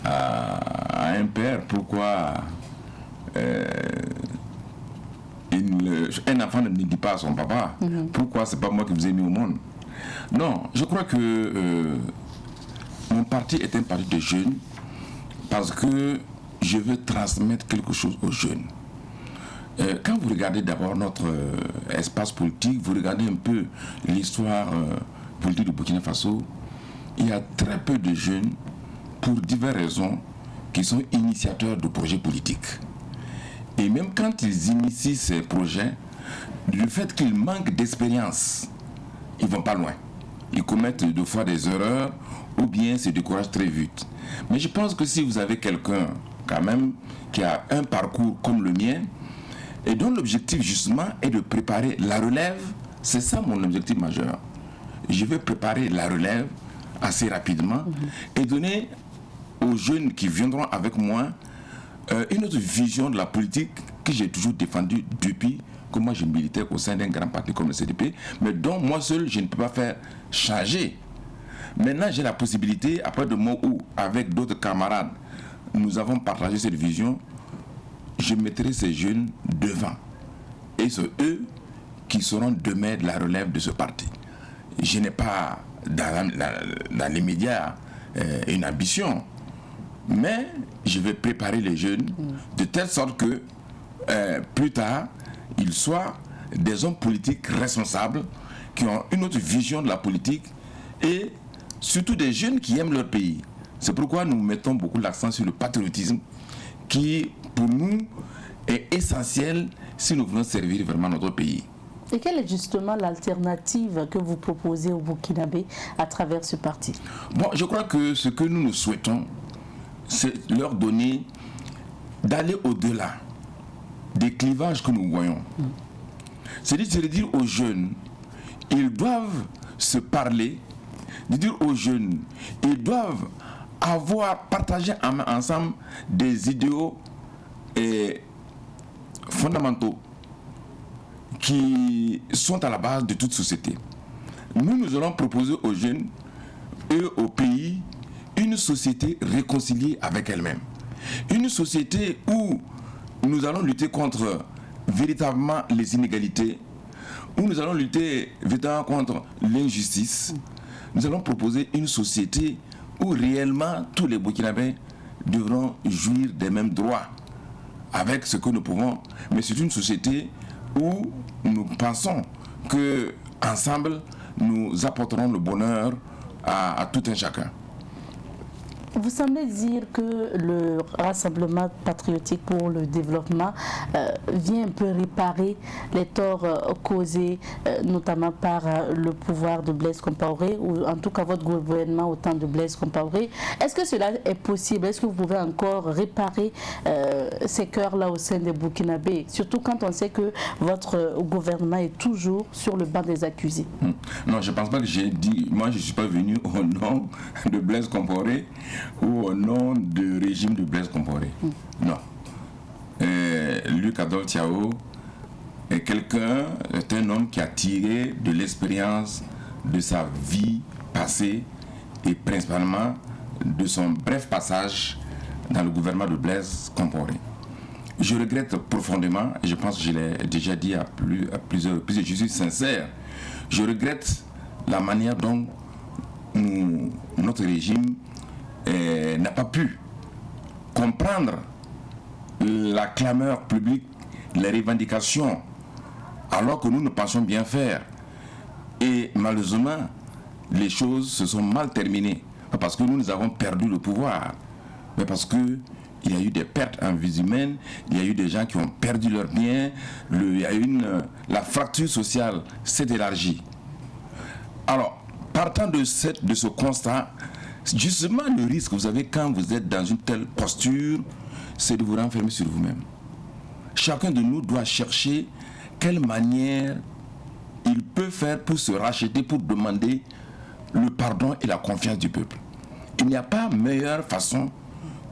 à un père pourquoi un enfant ne dit pas à son papa pourquoi c'est pas moi qui vous ai mis au monde. Non, je crois que mon parti est un parti de jeunes parce que je veux transmettre quelque chose aux jeunes. Quand vous regardez d'abord notre espace politique, vous regardez un peu l'histoire politique du Burkina Faso, il y a très peu de jeunes, pour diverses raisons, qui sont initiateurs de projets politiques. Et même quand ils initient ces projets, du fait qu'ils manquent d'expérience, ils ne vont pas loin. Ils commettent deux fois des erreurs ou bien se découragent très vite. Mais je pense que si vous avez quelqu'un quand même qui a un parcours comme le mien et dont l'objectif justement est de préparer la relève, c'est ça mon objectif majeur. Je vais préparer la relève assez rapidement et donner aux jeunes qui viendront avec moi une autre vision de la politique que j'ai toujours défendue depuis que moi je militais au sein d'un grand parti comme le CDP, mais dont moi seul je ne peux pas faire changer. Maintenant j'ai la possibilité, après de moi ou avec d'autres camarades, nous avons partagé cette vision, je mettrai ces jeunes devant. Et c'est eux qui seront demain de la relève de ce parti. Je n'ai pas dans l'immédiat une ambition, mais je vais préparer les jeunes de telle sorte que plus tard, ils soient des hommes politiques responsables qui ont une autre vision de la politique et surtout des jeunes qui aiment leur pays. C'est pourquoi nous mettons beaucoup l'accent sur le patriotisme qui, pour nous, est essentiel si nous voulons servir vraiment notre pays. Et quelle est justement l'alternative que vous proposez aux Burkinabés à travers ce parti? Bon, je crois que ce que nous souhaitons, c'est leur donner d'aller au-delà des clivages que nous voyons. C'est de dire aux jeunes, ils doivent se parler, de dire aux jeunes, ils doivent avoir partagé ensemble des idéaux fondamentaux qui sont à la base de toute société. Nous allons proposer aux jeunes et au pays une société réconciliée avec elle-même. Une société où nous allons lutter contre véritablement les inégalités, où nous allons lutter véritablement contre l'injustice. Nous allons proposer une société où réellement tous les Burkinabés devront jouir des mêmes droits avec ce que nous pouvons. Mais c'est une société où nous pensons que ensemble nous apporterons le bonheur à tout un chacun. Vous semblez dire que le Rassemblement patriotique pour le développement vient un peu réparer les torts causés notamment par le pouvoir de Blaise Compaoré, ou en tout cas votre gouvernement au temps de Blaise Compaoré. Est-ce que cela est possible? Est-ce que vous pouvez encore réparer ces cœurs-là au sein des Burkinabés? Surtout quand on sait que votre gouvernement est toujours sur le banc des accusés. Non, je ne pense pas que j'ai dit... Moi, je ne suis pas venu au nom de Blaise Compaoré ou au nom du régime de Blaise Compaoré. Non. Luc Adolphe Thiaw est un homme qui a tiré de l'expérience de sa vie passée et principalement de son bref passage dans le gouvernement de Blaise Compaoré. Je regrette profondément, et je pense que je l'ai déjà dit à plusieurs reprises, je suis sincère, je regrette la manière dont notre régime n'a pas pu comprendre la clameur publique, les revendications, alors que nous pensions bien faire. Et malheureusement, les choses se sont mal terminées. Pas parce que nous avons perdu le pouvoir, mais parce qu'il y a eu des pertes en vie humaine, il y a eu des gens qui ont perdu leurs biens, la fracture sociale s'est élargie. Alors, partant de ce constat, justement le risque, vous savez, quand vous êtes dans une telle posture, c'est de vous renfermer sur vous-même. Chacun de nous doit chercher quelle manière il peut faire pour se racheter, pour demander le pardon et la confiance du peuple. Il n'y a pas meilleure façon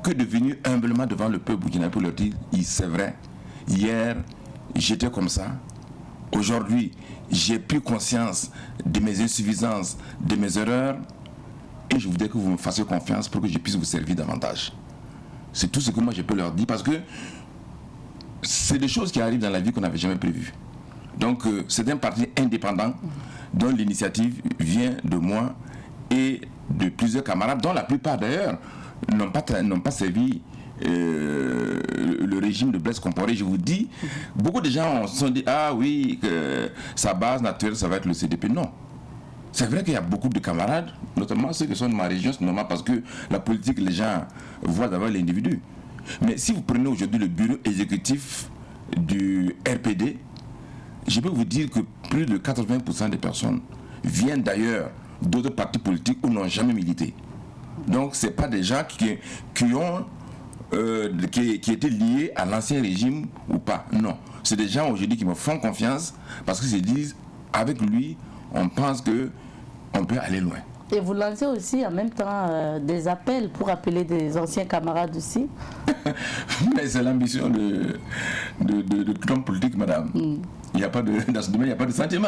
que de venir humblement devant le peuple burkinabé pour leur dire, c'est vrai, hier j'étais comme ça, aujourd'hui j'ai pris conscience de mes insuffisances, de mes erreurs, et je voudrais que vous me fassiez confiance pour que je puisse vous servir davantage. C'est tout ce que moi je peux leur dire, parce que c'est des choses qui arrivent dans la vie qu'on n'avait jamais prévues. Donc c'est un parti indépendant dont l'initiative vient de moi et de plusieurs camarades, dont la plupart d'ailleurs n'ont pas servi le régime de Blaise Compaoré. Je vous dis, beaucoup de gens se sont dit, ah oui, que sa base naturelle, ça va être le CDP. Non. C'est vrai qu'il y a beaucoup de camarades, notamment ceux qui sont de ma région, c'est normal parce que la politique, les gens voient d'abord l'individu. Mais si vous prenez aujourd'hui le bureau exécutif du RPD, je peux vous dire que plus de 80% des personnes viennent d'ailleurs d'autres partis politiques ou n'ont jamais milité. Donc ce n'est pas des gens qui étaient liés à l'ancien régime ou pas. Non. C'est des gens aujourd'hui qui me font confiance parce qu'ils se disent, avec lui, on pense qu'on peut aller loin. Et vous lancez aussi en même temps des appels pour appeler des anciens camarades aussi. Mais c'est l'ambition de l'homme politique, madame. Il y a pas dans ce domaine, il n'y a pas de sentiment.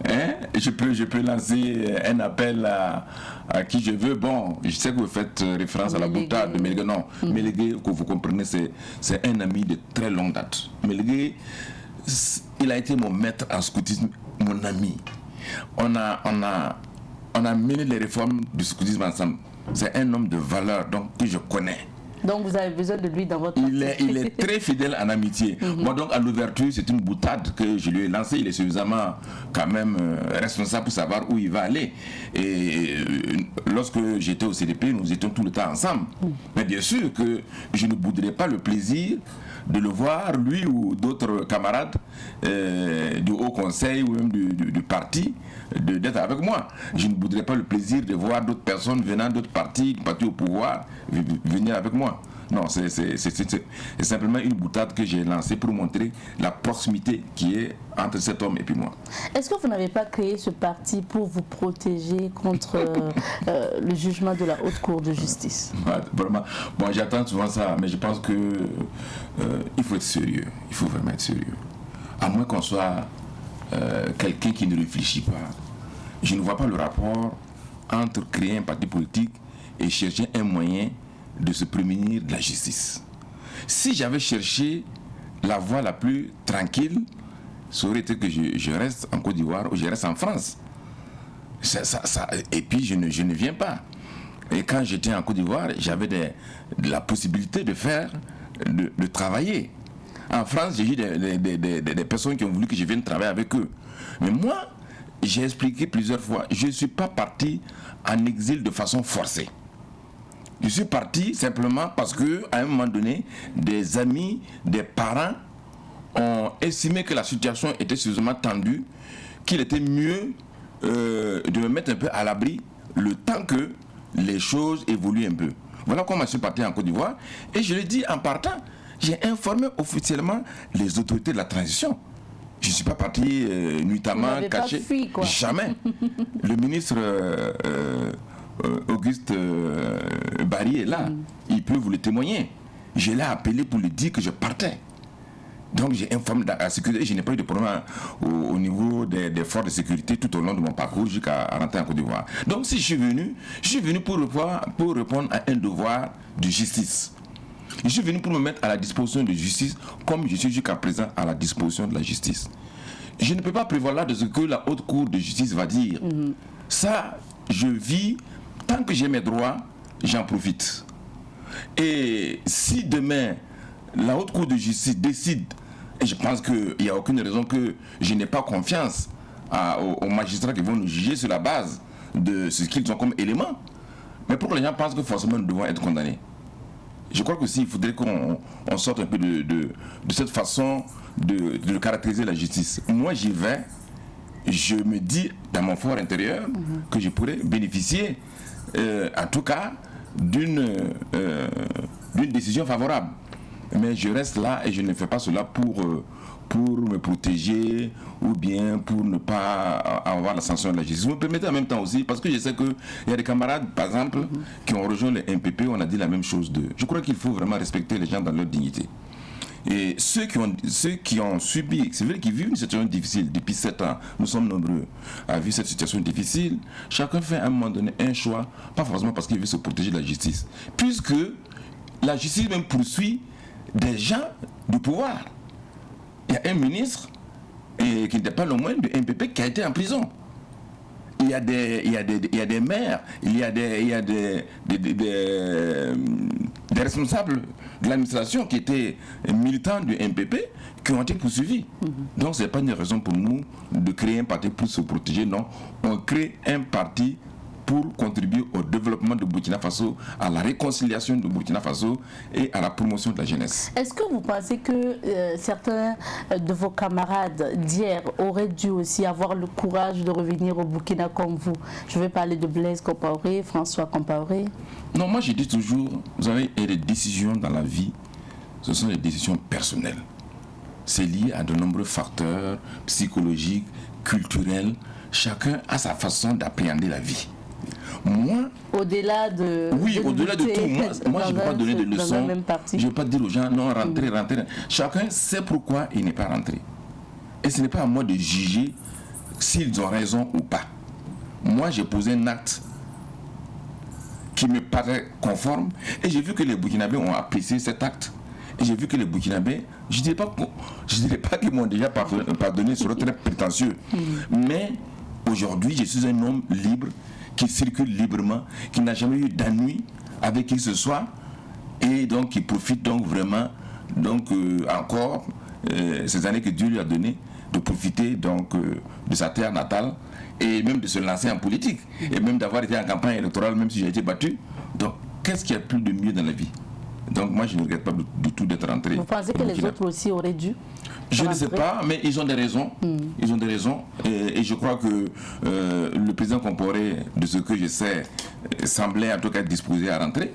Hein? Je peux lancer un appel à qui je veux. Bon, je sais que vous faites référence à la boutade de Mélégué. Non, Mélégué, que vous comprenez, c'est un ami de très longue date. Mélégué, il a été mon maître en scoutisme, mon ami. On a mené les réformes du scoutisme ensemble. C'est un homme de valeur donc, que je connais. Donc vous avez besoin de lui dans votre il est très fidèle en amitié. Moi donc à l'ouverture c'est une boutade que je lui ai lancée. Il est suffisamment quand même responsable pour savoir où il va aller. Et lorsque j'étais au CDP, nous étions tout le temps ensemble. Mais bien sûr que je ne bouderais pas le plaisir de le voir, lui ou d'autres camarades du Haut Conseil ou même du parti, d'être avec moi. Je ne bouderais pas le plaisir de voir d'autres personnes venant d'autres partis, du parti au pouvoir, venir avec moi. Non, c'est simplement une boutade que j'ai lancée pour montrer la proximité qui est entre cet homme et puis moi. Est-ce que vous n'avez pas créé ce parti pour vous protéger contre le jugement de la Haute Cour de justice? Vraiment. Bon, j'attends souvent ça, mais je pense que il faut être sérieux. Il faut vraiment être sérieux. À moins qu'on soit quelqu'un qui ne réfléchit pas. Je ne vois pas le rapport entre créer un parti politique et chercher un moyen de se prémunir de la justice. Si j'avais cherché la voie la plus tranquille, ça aurait été que je reste en Côte d'Ivoire ou je reste en France. Et puis je ne viens pas. Et quand j'étais en Côte d'Ivoire, j'avais la possibilité de travailler. En France, j'ai eu des personnes qui ont voulu que je vienne travailler avec eux. Mais moi, j'ai expliqué plusieurs fois, je ne suis pas parti en exil de façon forcée. Je suis parti simplement parce qu'à un moment donné, des amis, des parents ont estimé que la situation était suffisamment tendue, qu'il était mieux de me mettre un peu à l'abri le temps que les choses évoluent un peu. Voilà comment je suis parti en Côte d'Ivoire. Et je l'ai dit en partant, j'ai informé officiellement les autorités de la transition. Je ne suis pas parti nuitamment caché. Fui, quoi. Jamais. Le ministre Auguste Barry est là. Il peut vous le témoigner. Je l'ai appelé pour lui dire que je partais. Donc j'ai informé la sécurité. Je n'ai pas eu de problème au niveau des forces de sécurité tout au long de mon parcours jusqu'à rentrer en Côte d'Ivoire. Donc si je suis venu pour répondre à un devoir de justice. Je suis venu pour me mettre à la disposition de justice comme je suis jusqu'à présent à la disposition de la justice. Je ne peux pas prévoir là de ce que la Haute Cour de justice va dire. Ça, je vis, tant que j'ai mes droits, j'en profite. Et si demain, la Haute Cour de justice décide, et je pense qu'il n'y a aucune raison que je n'ai pas confiance aux magistrats qui vont nous juger sur la base de ce qu'ils ont comme éléments, mais pourquoi les gens pensent que forcément nous devons être condamnés? Je crois que il faudrait qu'on sorte un peu de cette façon de caractériser la justice. Moi, j'y vais, je me dis dans mon fort intérieur que je pourrais bénéficier, en tout cas, d'une décision favorable. Mais je reste là et je ne fais pas cela pour me protéger ou bien pour ne pas avoir la sanction de la justice. Vous me permettez en même temps aussi, parce que je sais qu'il y a des camarades, par exemple, qui ont rejoint le MPP, on a dit la même chose d'eux. Je crois qu'il faut vraiment respecter les gens dans leur dignité. Et ceux qui ont subi, c'est vrai qu'ils vivent une situation difficile depuis 7 ans, nous sommes nombreux à vivre cette situation difficile, chacun fait à un moment donné un choix, pas forcément parce qu'il veut se protéger de la justice, puisque la justice même poursuit des gens du pouvoir. Il y a un ministre qui n'était pas le moins du MPP qui a été en prison. Il y a des maires, il y a des responsables de l'administration qui étaient militants du MPP qui ont été poursuivis. Donc ce n'est pas une raison pour nous de créer un parti pour se protéger, non. On crée un parti pour contribuer au développement de Burkina Faso, à la réconciliation de Burkina Faso et à la promotion de la jeunesse. Est-ce que vous pensez que certains de vos camarades d'hier auraient dû aussi avoir le courage de revenir au Burkina comme vous? Je vais parler de Blaise Compaoré, François Compaoré. Non, moi je dis toujours, vous savez, il y a des décisions dans la vie, ce sont des décisions personnelles. C'est lié à de nombreux facteurs psychologiques, culturels. Chacun a sa façon d'appréhender la vie. Moi, au-delà de tout, moi je ne peux pas donner de leçons. Je ne vais pas dire aux gens non, rentrez. Chacun sait pourquoi il n'est pas rentré. Et ce n'est pas à moi de juger s'ils ont raison ou pas. Moi j'ai posé un acte qui me paraît conforme et j'ai vu que les Burkinabés ont apprécié cet acte. Et j'ai vu que les Burkinabés, je ne dirais pas qu'ils m'ont déjà pardonné, sur très prétentieux. Mais aujourd'hui, je suis un homme libre, qui circule librement, qui n'a jamais eu d'ennui avec qui que ce soit, et donc qui profite donc vraiment, encore, ces années que Dieu lui a données, de profiter donc de sa terre natale, et même de se lancer en politique, et même d'avoir été en campagne électorale, même si j'ai été battu. Donc, qu'est-ce qu'il y a plus de mieux dans la vie? Donc moi je ne regrette pas du tout d'être rentré. Vous pensez que les autres aussi auraient dû? Je ne sais pas, mais ils ont des raisons. Ils ont des raisons. Et je crois que le président Compaoré, de ce que je sais, semblait en tout cas disposé à rentrer.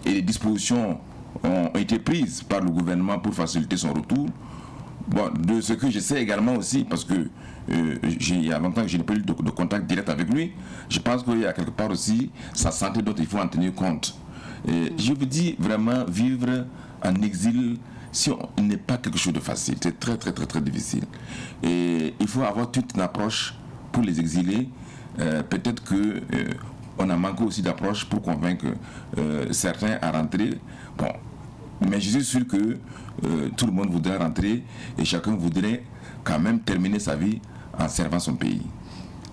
Et les dispositions ont été prises par le gouvernement pour faciliter son retour. Bon, de ce que je sais également aussi, parce que il y a longtemps que je n'ai pas eu de contact direct avec lui, je pense qu'il y a quelque part aussi sa santé dont il faut en tenir compte. Et je vous dis vraiment, vivre en exil, n'est pas quelque chose de facile, c'est très très très très difficile. Et il faut avoir toute une approche pour les exilés. Peut-être que on a manqué aussi d'approche pour convaincre certains à rentrer. Bon, mais je suis sûr que tout le monde voudrait rentrer et chacun voudrait quand même terminer sa vie en servant son pays.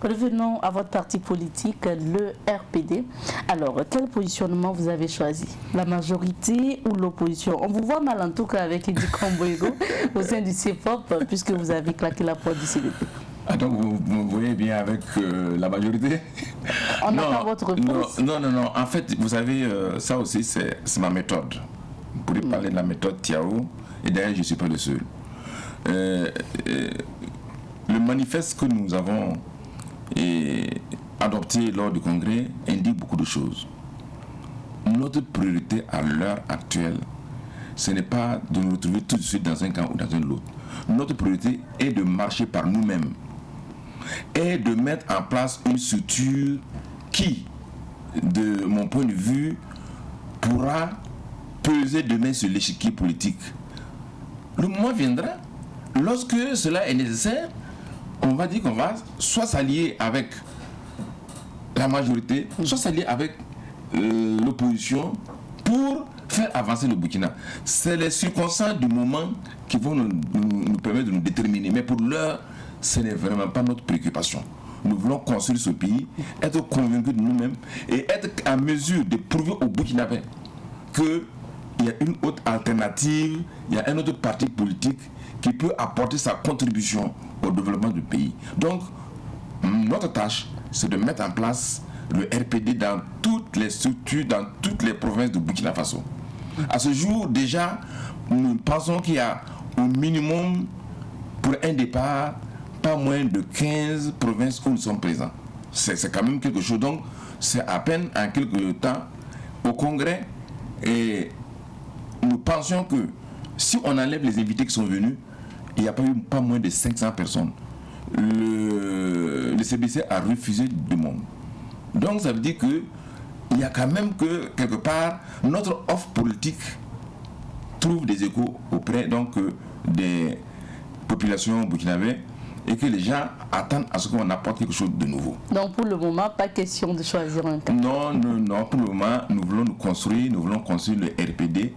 Revenons à votre parti politique, le RPD. Alors, quel positionnement vous avez choisi? La majorité ou l'opposition? On vous voit mal en tout cas avec Edi Komboego au sein du CFOP, puisque vous avez claqué la porte du CDP. Ah, donc vous voyez bien avec la majorité? On n'a pas votre réponse. Non. En fait, vous savez, ça aussi, c'est ma méthode. Vous pourrez parler de la méthode Tiao, et d'ailleurs, je ne suis pas le seul. Le manifeste que nous avons adopté lors du congrès indique beaucoup de choses. Notre priorité à l'heure actuelle, ce n'est pas de nous retrouver tout de suite dans un camp ou dans un autre. Notre priorité est de marcher par nous-mêmes et de mettre en place une structure qui, de mon point de vue, pourra peser demain sur l'échiquier politique. Le moment viendra, lorsque cela est nécessaire, on va dire qu'on va soit s'allier avec la majorité, soit s'allier avec l'opposition pour faire avancer le Burkina. C'est les circonstances du moment qui vont nous permettre de nous déterminer. Mais pour l'heure, ce n'est vraiment pas notre préoccupation. Nous voulons construire ce pays, être convaincus de nous-mêmes et être en mesure de prouver aux Burkinabés qu'il y a une autre alternative, il y a un autre parti politique qui peut apporter sa contribution au développement du pays. Donc, notre tâche, c'est de mettre en place le RPD dans toutes les structures, dans toutes les provinces du Burkina Faso. À ce jour, déjà, nous pensons qu'il y a au minimum, pour un départ, pas moins de 15 provinces où nous sommes présents. C'est quand même quelque chose. Donc, c'est à peine en quelques temps au Congrès. Et nous pensions que si on enlève les invités qui sont venus, il n'y a pas moins de 500 personnes. Le CBC a refusé du monde. Donc ça veut dire qu'il y a quand même que, quelque part, notre offre politique trouve des échos auprès donc, des populations burkinabées et que les gens attendent à ce qu'on apporte quelque chose de nouveau. Donc pour le moment, pas question de choisir un camp. Non, pour le moment, nous voulons construire le RPD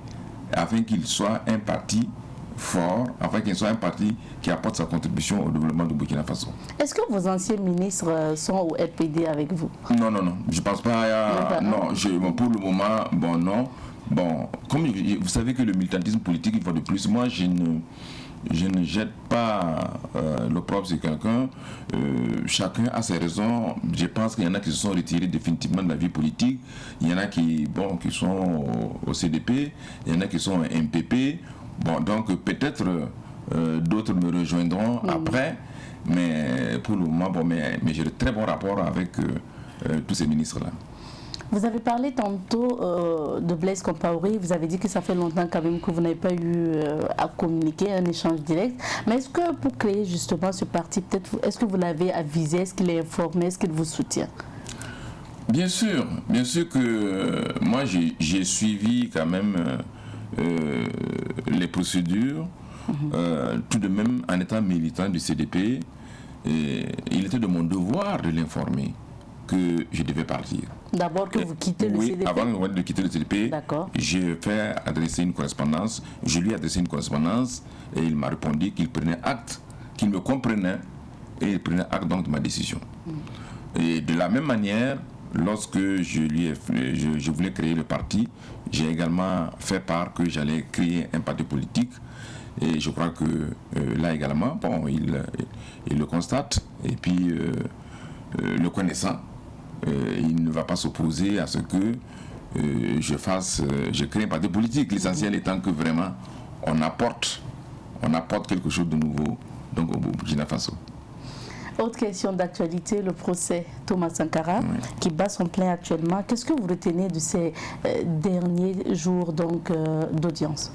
afin qu'il soit un parti fort, afin qu'il soit un parti qui apporte sa contribution au développement du Burkina Faso. Est-ce que vos anciens ministres sont au RPD avec vous? Non, je ne pense pas. Pour le moment, non. Bon, comme vous savez que le militantisme politique, une fois de plus, moi je ne jette pas l'opprobre sur quelqu'un. Chacun a ses raisons. Je pense qu'il y en a qui se sont retirés définitivement de la vie politique. Il y en a qui sont au CDP. Il y en a qui sont au MPP. Bon, donc peut-être d'autres me rejoindront après. Mais pour le moment, mais j'ai de très bons rapports avec tous ces ministres-là. Vous avez parlé tantôt de Blaise Compaoré, vous avez dit que ça fait longtemps quand même que vous n'avez pas eu à communiquer, un échange direct. Mais est-ce que pour créer justement ce parti, peut-être, est-ce que vous l'avez avisé, est-ce qu'il est informé, est-ce qu'il vous soutient? Bien sûr que moi j'ai suivi quand même les procédures, tout de même en étant militant du CDP, et il était de mon devoir de l'informer que je devais partir. D'abord que vous quittez le CDP? Oui, avant de quitter le CDP, j'ai fait adresser une correspondance. Je lui ai adressé une correspondance et il m'a répondu qu'il prenait acte, qu'il me comprenait et il prenait acte donc de ma décision. Et de la même manière, lorsque je voulais créer le parti, j'ai également fait part que j'allais créer un parti politique. Et je crois que là également, il le constate. Et puis, le connaissant, il ne va pas s'opposer à ce que je crée un parti politique. L'essentiel étant que vraiment on apporte quelque chose de nouveau donc au Burkina Faso. Autre question d'actualité, le procès Thomas Sankara, qui bat son plein actuellement. Qu'est-ce que vous retenez de ces derniers jours d'audience?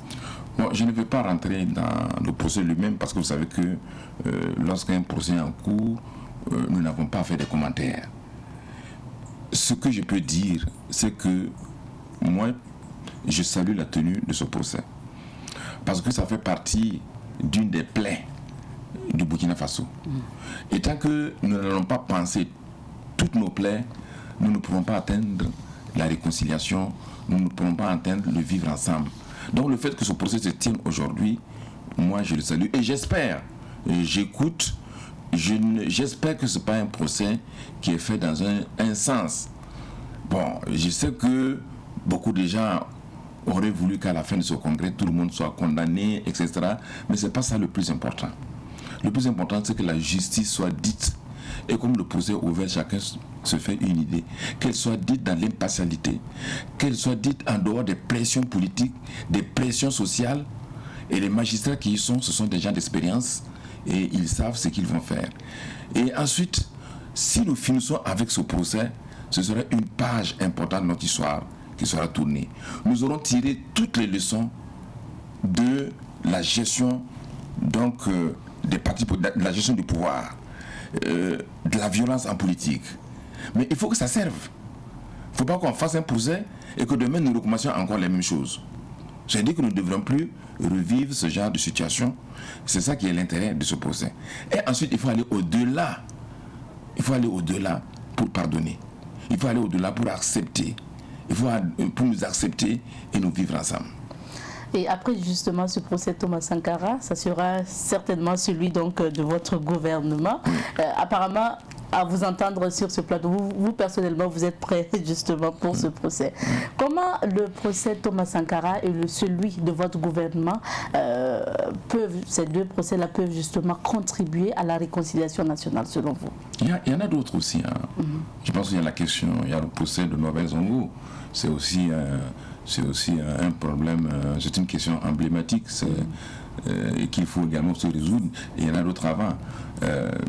Bon, je ne vais pas rentrer dans le procès lui-même parce que vous savez que lorsqu'un procès est en cours, nous n'avons pas fait de commentaires. Ce que je peux dire, c'est que moi, je salue la tenue de ce procès. Parce que ça fait partie d'une des plaies du Burkina Faso. Et tant que nous n'allons pas penser toutes nos plaies, nous ne pourrons pas atteindre la réconciliation, nous ne pourrons pas atteindre le vivre ensemble. Donc le fait que ce procès se tienne aujourd'hui, moi je le salue et j'espère, j'écoute, j'espère que ce n'est pas un procès qui est fait dans un sens. Bon, je sais que beaucoup de gens auraient voulu qu'à la fin de ce congrès, tout le monde soit condamné, etc. Mais ce n'est pas ça le plus important. Le plus important, c'est que la justice soit dite. Et comme le procès est ouvert, chacun se fait une idée. Qu'elle soit dite dans l'impartialité, qu'elle soit dite en dehors des pressions politiques, des pressions sociales. Et les magistrats qui y sont, ce sont des gens d'expérience et ils savent ce qu'ils vont faire. Et ensuite, si nous finissons avec ce procès, ce sera une page importante de notre histoire qui sera tournée. Nous aurons tiré toutes les leçons de la gestion des partis, de la gestion du pouvoir, de la violence en politique. Mais il faut que ça serve. Il ne faut pas qu'on fasse un procès et que demain nous recommencions encore les mêmes choses. J'ai dit que nous ne devrons plus revivre ce genre de situation. C'est ça qui est l'intérêt de ce procès. Et ensuite, il faut aller au-delà. Il faut aller au-delà pour pardonner. Il faut aller au-delà pour accepter. Il faut pour nous accepter et nous vivre ensemble. Et après justement ce procès Thomas Sankara, ça sera certainement celui de votre gouvernement. Apparemment, à vous entendre sur ce plateau, vous personnellement, vous êtes prêt justement pour ce procès. Comment le procès Thomas Sankara et celui de votre gouvernement ces deux procès-là peuvent justement contribuer à la réconciliation nationale selon vous? Il y en a d'autres aussi. Je pense qu'il y a la question, il y a le procès de Nobel Zongo. C'est aussi un problème, c'est une question emblématique et qu'il faut également se résoudre. Et il y en a d'autres avant.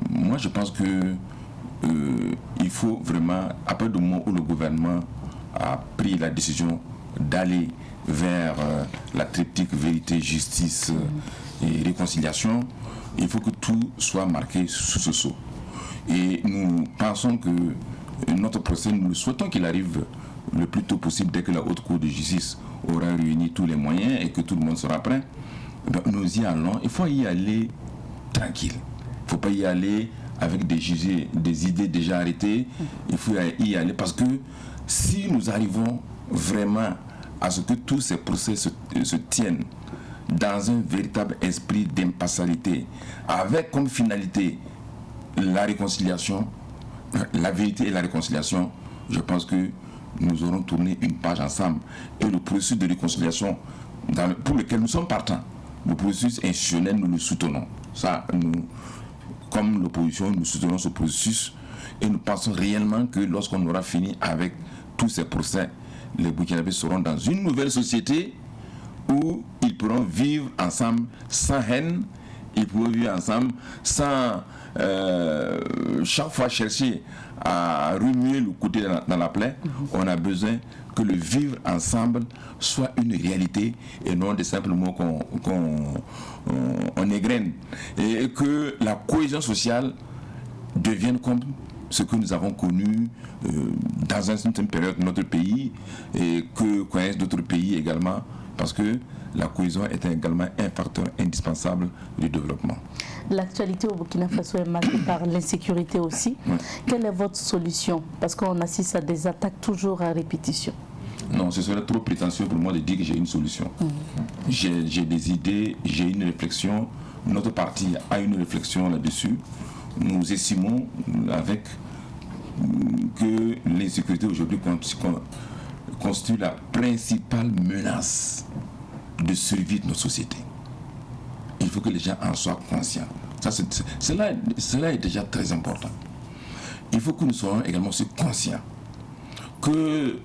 Moi, je pense que il faut vraiment, à partir du moment où le gouvernement a pris la décision d'aller vers la triptyque vérité, justice et réconciliation, il faut que tout soit marqué sous ce sceau. Et nous pensons que notre procès, nous le souhaitons qu'il arrive le plus tôt possible dès que la Haute Cour de justice aura réuni tous les moyens et que tout le monde sera prêt. Nous y allons. Il faut y aller tranquille. Il ne faut pas y aller avec des idées déjà arrêtées. Il faut y aller parce que si nous arrivons vraiment à ce que tous ces procès se tiennent dans un véritable esprit d'impartialité, avec comme finalité la réconciliation, la vérité et la réconciliation, je pense que nous aurons tourné une page ensemble. Et le processus de réconciliation pour lequel nous sommes partants, le processus institutionnel, nous le soutenons. Ça, nous, comme l'opposition, nous soutenons ce processus et nous pensons réellement que lorsqu'on aura fini avec tous ces procès, les Burkinabés seront dans une nouvelle société où ils pourront vivre ensemble sans haine, ils pourront vivre ensemble sans chaque fois chercher à remuer le côté dans la plaie. On a besoin que le vivre ensemble soit une réalité et non des simples mots qu'on égrène. Et que la cohésion sociale devienne comme ce que nous avons connu dans une certaine période de notre pays et que connaissent d'autres pays également, parce que la cohésion est également un facteur indispensable du développement. L'actualité au Burkina Faso est marquée par l'insécurité aussi. Oui. Quelle est votre solution? Parce qu'on assiste à des attaques toujours à répétition. Non, ce serait trop prétentieux pour moi de dire que j'ai une solution. J'ai des idées, j'ai une réflexion. Notre parti a une réflexion là-dessus. Nous estimons avec que l'insécurité aujourd'hui constitue la principale menace de survie de notre société. Il faut que les gens en soient conscients. Cela est déjà très important. Il faut que nous soyons également aussi conscients que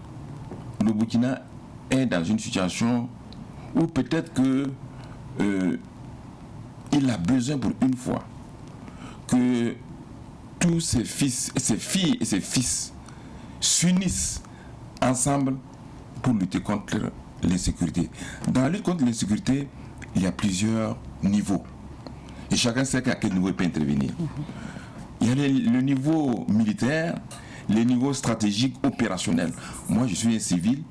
le Burkina est dans une situation où peut-être que il a besoin pour une fois que tous ses fils, ses filles et ses fils s'unissent ensemble pour lutter contre l'insécurité. Dans la lutte contre l'insécurité, il y a plusieurs niveaux. Et chacun sait à quel niveau il peut intervenir. Il y a le niveau militaire, les niveaux stratégiques, opérationnels. Moi, je suis un civil,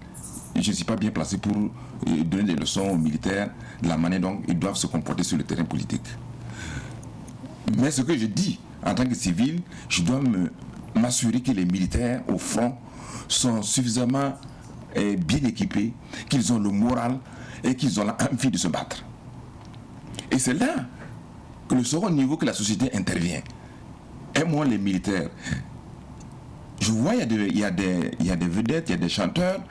et je ne suis pas bien placé pour donner des leçons aux militaires de la manière dont ils doivent se comporter sur le terrain politique. Mais ce que je dis, en tant que civil, je dois m'assurer que les militaires, au front, sont suffisamment bien équipés, qu'ils ont le moral et qu'ils ont l'envie de se battre. Et c'est là que le second niveau que la société intervient. Et moi, les militaires, je vois, il y a des vedettes, il y a des chanteurs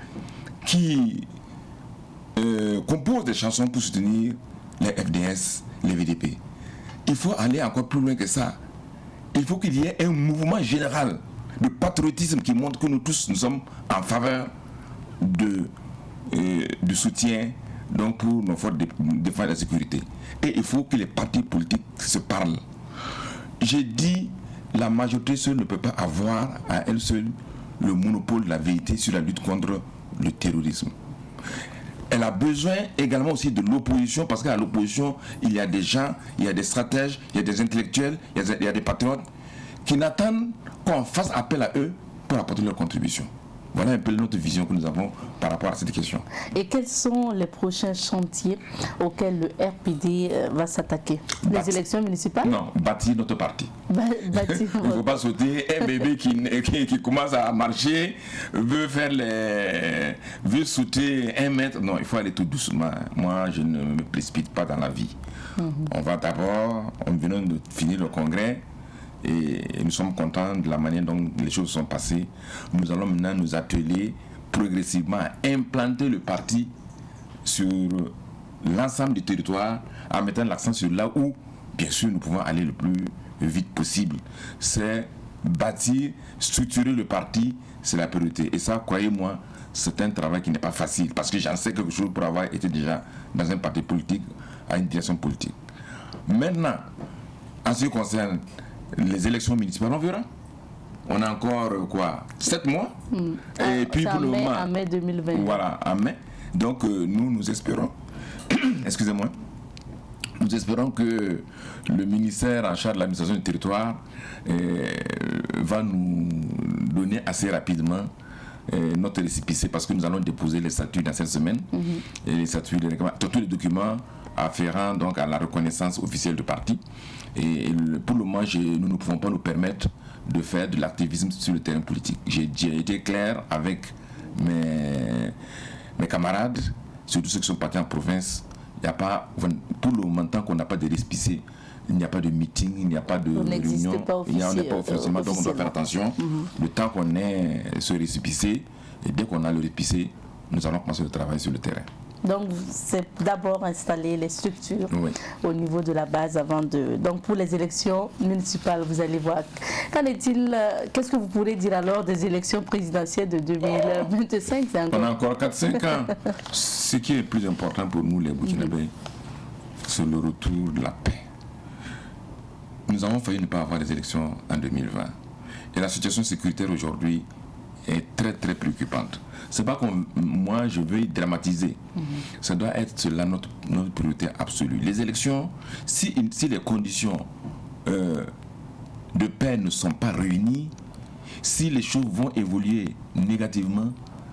qui composent des chansons pour soutenir les FDS, les VDP. Il faut aller encore plus loin que ça. Il faut qu'il y ait un mouvement général de patriotisme qui montre que nous tous, nous sommes en faveur de soutien donc pour nos forces de défense de la sécurité. Et il faut que les partis politiques se parlent. J'ai dit, la majorité seule ne peut pas avoir à elle seule le monopole de la vérité sur la lutte contre le terrorisme. Elle a besoin également aussi de l'opposition, parce qu'à l'opposition, il y a des gens, il y a des stratèges, il y a des intellectuels, il y a des patriotes qui n'attendent qu'on fasse appel à eux pour apporter leur contribution. Voilà un peu notre vision que nous avons par rapport à cette question. Et quels sont les prochains chantiers auxquels le RPD va s'attaquer? Les élections municipales? Non, bâtir notre parti. Bâtir. Il ne faut pas sauter un bébé qui commence à marcher, veut sauter 1 mètre. Non, il faut aller tout doucement. Moi, je ne me précipite pas dans la vie. On va d'abord, on vient de finir le congrès. Et nous sommes contents de la manière dont les choses sont passées. Nous allons maintenant nous atteler progressivement à implanter le parti sur l'ensemble du territoire en mettant l'accent sur là où, bien sûr, nous pouvons aller le plus vite possible. C'est bâtir, structurer le parti, c'est la priorité. Et ça, croyez-moi, c'est un travail qui n'est pas facile parce que j'en sais quelque chose pour avoir été déjà dans un parti politique, à une direction politique. Maintenant, en ce qui concerne les élections municipales, on verra. On a encore 7 mois. Et puis pour le moment, en mai 2020. Voilà, en mai. Donc nous espérons, excusez-moi, nous espérons que le ministère en charge de l'administration du territoire va nous donner assez rapidement notre récépissé, parce que nous allons déposer les statuts dans cette semaine, et les statuts, tous les documents afférents donc à la reconnaissance officielle du parti. Et pour le moment, nous ne pouvons pas nous permettre de faire de l'activisme sur le terrain politique. J'ai été clair avec mes camarades, surtout ceux qui sont partis en province. Il n'y a pas, pour le moment, tant qu'on n'a pas de récépissé, il n'y a pas de meeting, il n'y a pas de réunion, on n'est pas officiellement, donc on doit faire attention. Le temps qu'on ait ce récépissé, et dès qu'on a le récépissé, nous allons commencer le travail sur le terrain. Donc, c'est d'abord installer les structures au niveau de la base avant de... Donc, pour les élections municipales, vous allez voir. Qu'en est-il? Qu'est-ce que vous pourrez dire alors des élections présidentielles de 2025? On a encore 4-5 ans. Ce qui est le plus important pour nous, les Burkinabés, c'est le retour de la paix. Nous avons failli ne pas avoir des élections en 2020. Et la situation sécuritaire aujourd'hui est très très préoccupante. C'est pas comme moi je veux y dramatiser. Ça doit être cela notre priorité absolue. Les élections, si les conditions de paix ne sont pas réunies, si les choses vont évoluer négativement,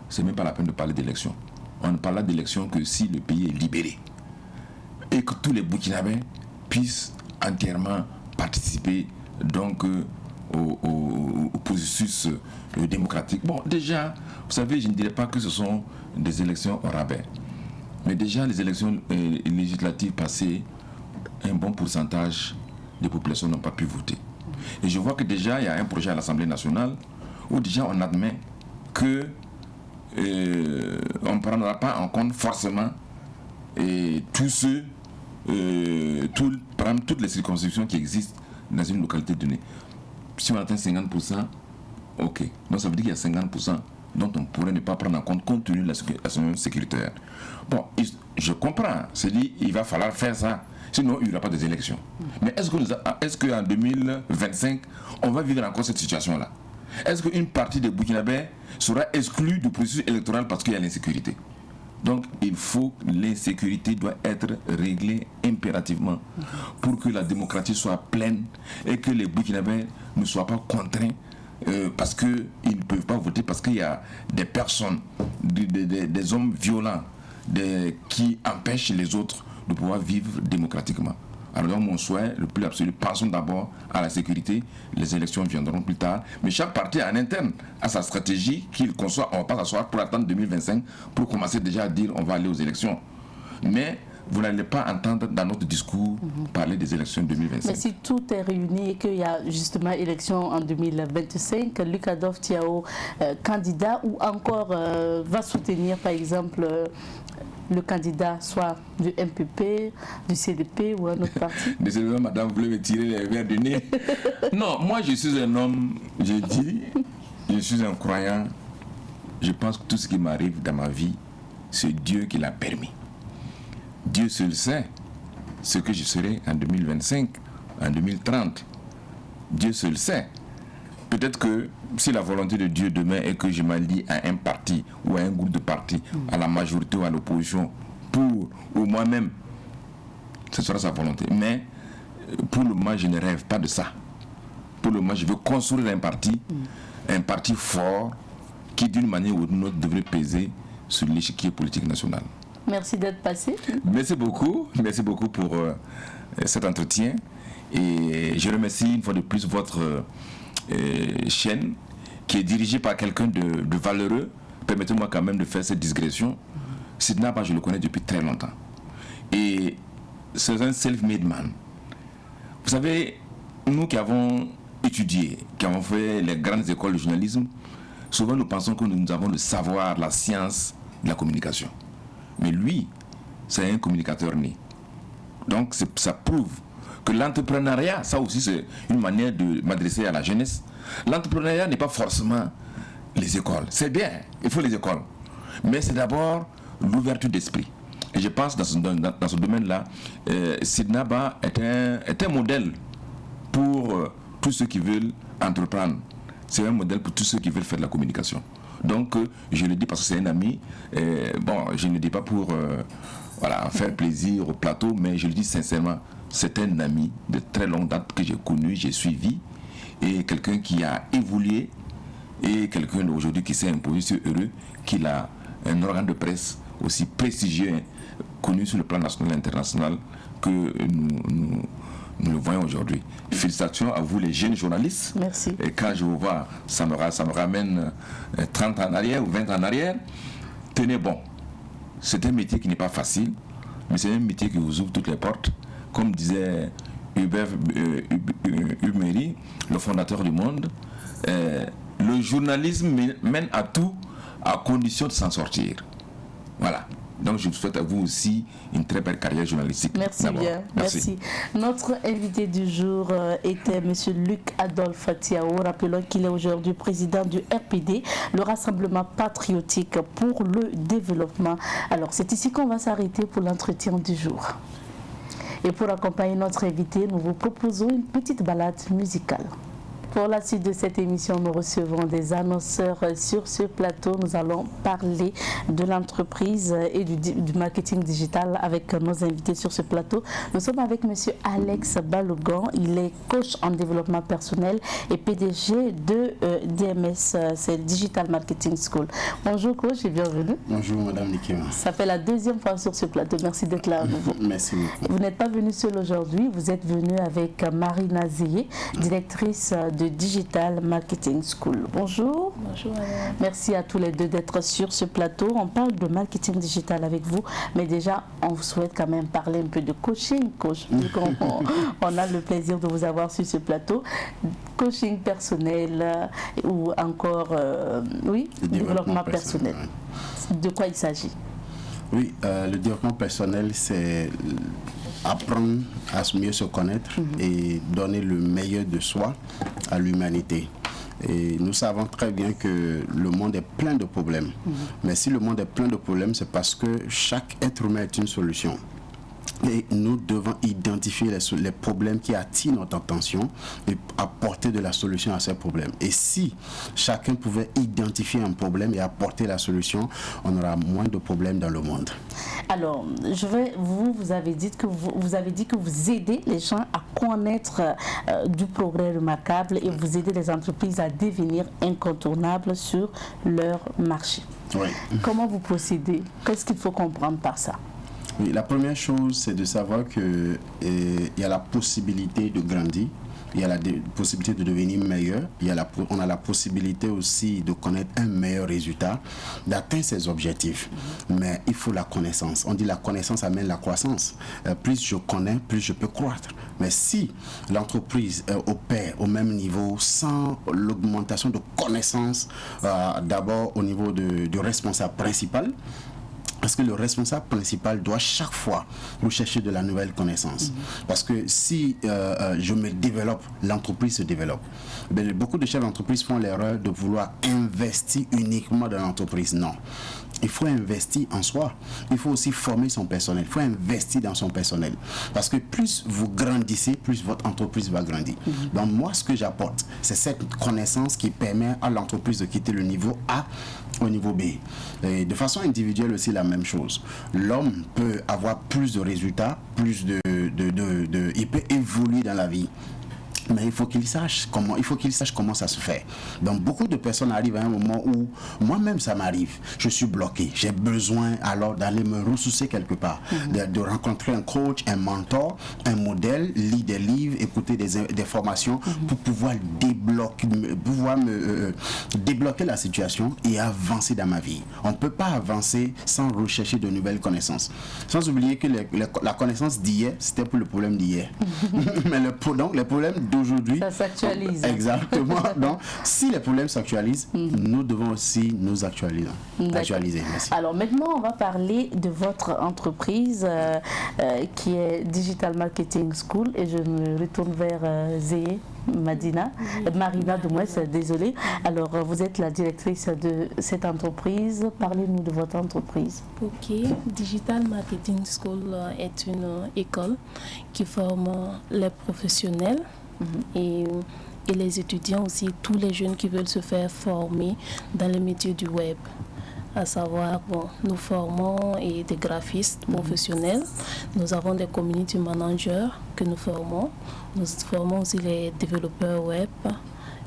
c'est même pas la peine de parler d'élections. On ne parlera d'élections que si le pays est libéré et que tous les Burkinabés puissent entièrement participer donc au processus démocratique. Bon, déjà, vous savez, je ne dirais pas que ce sont des élections au rabais. Mais déjà, les élections législatives passées, un bon pourcentage des populations n'ont pas pu voter. Et je vois que déjà, il y a un projet à l'Assemblée nationale où déjà on admet que on ne prendra pas en compte forcément toutes les circonscriptions qui existent dans une localité donnée. Si on atteint 50%, ok. Donc ça veut dire qu'il y a 50% dont on pourrait ne pas prendre en compte tenu de la situation sécuritaire. Bon, je comprends. C'est dit, il va falloir faire ça. Sinon, il n'y aura pas des élections. Mais est-ce qu'en 2025, on va vivre encore cette situation-là? Est-ce qu'une partie des Burkinabés sera exclue du processus électoral parce qu'il y a l'insécurité? Donc, l'insécurité doit être réglée impérativement pour que la démocratie soit pleine et que les Burkinabés ne soient pas contraints parce qu'ils ne peuvent pas voter, parce qu'il y a des personnes, des hommes violents qui empêchent les autres de pouvoir vivre démocratiquement. Alors mon souhait le plus absolu, pensons d'abord à la sécurité, les élections viendront plus tard, mais chaque parti en interne a sa stratégie qu'il conçoit. On ne va pas s'asseoir pour attendre 2025 pour commencer déjà à dire on va aller aux élections. Mais vous n'allez pas entendre dans notre discours parler des élections 2025. Mais si tout est réuni et qu'il y a justement élection en 2025, Luc Adolphe Thiaw, candidat ou encore va soutenir par exemple le candidat soit du MPP, du CDP ou un autre parti? Désolé, madame, vous voulez me tirer les verres du nez? Non, moi je suis un homme, je dis, je suis un croyant. Je pense que tout ce qui m'arrive dans ma vie, c'est Dieu qui l'a permis. Dieu seul sait ce que je serai en 2025, en 2030. Dieu seul sait. Peut-être que si la volonté de Dieu demain est que je m'allie à un parti ou à un groupe de partis, à la majorité ou à l'opposition, ou moi-même, ce sera sa volonté. Mais pour le moment, je ne rêve pas de ça. Pour le moment, je veux construire un parti fort qui, d'une manière ou d'une autre, devrait peser sur l'échiquier politique national. Merci d'être passé. Merci beaucoup pour cet entretien. Et je remercie une fois de plus votre chaîne qui est dirigée par quelqu'un de valeureux. Permettez-moi quand même de faire cette digression. Sidna Ba, je le connais depuis très longtemps. Et c'est un self-made man. Vous savez, nous qui avons étudié, qui avons fait les grandes écoles de journalisme, souvent nous pensons que nous avons le savoir, la science de la communication. Mais lui, c'est un communicateur né. Donc ça prouve que l'entrepreneuriat, ça aussi c'est une manière de m'adresser à la jeunesse. L'entrepreneuriat n'est pas forcément les écoles. C'est bien, il faut les écoles. Mais c'est d'abord l'ouverture d'esprit. Et je pense dans ce domaine-là, Sidna Ba est un modèle pour tous ceux qui veulent entreprendre. C'est un modèle pour tous ceux qui veulent faire de la communication. Donc, je le dis parce que c'est un ami. Je ne le dis pas pour faire plaisir au plateau, mais je le dis sincèrement, c'est un ami de très longue date que j'ai connu, j'ai suivi, et quelqu'un qui a évolué, et quelqu'un d'aujourd'hui qui s'est imposé. Je suis heureux qu'il a un organe de presse aussi prestigieux, connu sur le plan national et international, que nous le voyons aujourd'hui. Félicitations à vous les jeunes journalistes. Merci. Et quand je vous vois, ça me ramène 30 ans en arrière ou 20 ans en arrière. Tenez bon. C'est un métier qui n'est pas facile, mais c'est un métier qui vous ouvre toutes les portes. Comme disait Hubert Méry, le fondateur du Monde, le journalisme mène à tout à condition de s'en sortir. Voilà. Donc je vous souhaite à vous aussi une très belle carrière journalistique. Merci bien, merci. Notre invité du jour était M. Luc Adolphe Thiaw. Rappelons qu'il est aujourd'hui président du RPD, le Rassemblement Patriotique pour le Développement. Alors c'est ici qu'on va s'arrêter pour l'entretien du jour. Et pour accompagner notre invité, nous vous proposons une petite balade musicale. Pour la suite de cette émission, nous recevons des annonceurs sur ce plateau. Nous allons parler de l'entreprise et du marketing digital avec nos invités sur ce plateau. Nous sommes avec M. Alex Balogan. Il est coach en développement personnel et PDG de DMS, c'est Digital Marketing School. Bonjour coach et bienvenue. Bonjour Madame Nikema. Ça fait la deuxième fois sur ce plateau. Merci d'être là à nouveau. Merci beaucoup. Vous n'êtes pas venu seul aujourd'hui. Vous êtes venu avec Marina Zeye, directrice de Digital Marketing School. Bonjour. Bonjour madame. Merci à tous les deux d'être sur ce plateau. On parle de marketing digital avec vous, mais déjà, on vous souhaite quand même parler un peu de coaching, coach. On a le plaisir de vous avoir sur ce plateau. Coaching personnel ou encore, développement personnel. De quoi il s'agit? Oui, le développement personnel, c'est apprendre à mieux se connaître et donner le meilleur de soi à l'humanité. Et nous savons très bien que le monde est plein de problèmes. Mais si le monde est plein de problèmes, c'est parce que chaque être humain est une solution. Et nous devons identifier les problèmes qui attirent notre attention et apporter de la solution à ces problèmes. Et si chacun pouvait identifier un problème et apporter la solution, on aura moins de problèmes dans le monde. Alors, vous avez dit que vous aidez les gens à connaître du progrès remarquable et vous aidez les entreprises à devenir incontournables sur leur marché. Oui. Comment vous procédez? Qu'est-ce qu'il faut comprendre par ça? Oui, la première chose, c'est de savoir qu'il y a la possibilité de grandir, il y a la possibilité de devenir meilleur, on a la possibilité aussi de connaître un meilleur résultat, d'atteindre ses objectifs. Mais il faut la connaissance. On dit la connaissance amène la croissance. Plus je connais, plus je peux croître. Mais si l'entreprise opère au même niveau sans l'augmentation de connaissances, d'abord au niveau de responsable principal, parce que le responsable principal doit chaque fois rechercher de la nouvelle connaissance. Parce que si je me développe, l'entreprise se développe. Mais beaucoup de chefs d'entreprise font l'erreur de vouloir investir uniquement dans l'entreprise. Non. Il faut investir en soi. Il faut aussi former son personnel. Il faut investir dans son personnel. Parce que plus vous grandissez, plus votre entreprise va grandir. Donc moi, ce que j'apporte, c'est cette connaissance qui permet à l'entreprise de quitter le niveau A au niveau B. Et de façon individuelle aussi la même chose. L'homme peut avoir plus de résultats, il peut évoluer dans la vie. Mais il faut qu'il sache comment ça se fait. Donc beaucoup de personnes arrivent à un moment où moi-même ça m'arrive, je suis bloqué, j'ai besoin alors d'aller me ressourcer quelque part, de rencontrer un coach, un mentor, un modèle, lire des livres, écouter des formations pour pouvoir débloquer la situation et avancer dans ma vie. On ne peut pas avancer sans rechercher de nouvelles connaissances. Sans oublier que la connaissance d'hier, c'était pour le problème d'hier. Mais les problèmes d'aujourd'hui, ça s'actualise. Exactement. Donc, si les problèmes s'actualisent, nous devons aussi nous actualiser. Merci. Alors maintenant, on va parler de votre entreprise qui est Digital Marketing School et je me retourne vers Zéé. Marina de Mouesse, désolée. Alors, vous êtes la directrice de cette entreprise. Parlez-nous de votre entreprise. Ok, Digital Marketing School est une école qui forme les professionnels et les étudiants aussi, tous les jeunes qui veulent se faire former dans le métier du web. À savoir, nous formons des graphistes professionnels, nous avons des community managers que nous formons aussi les développeurs web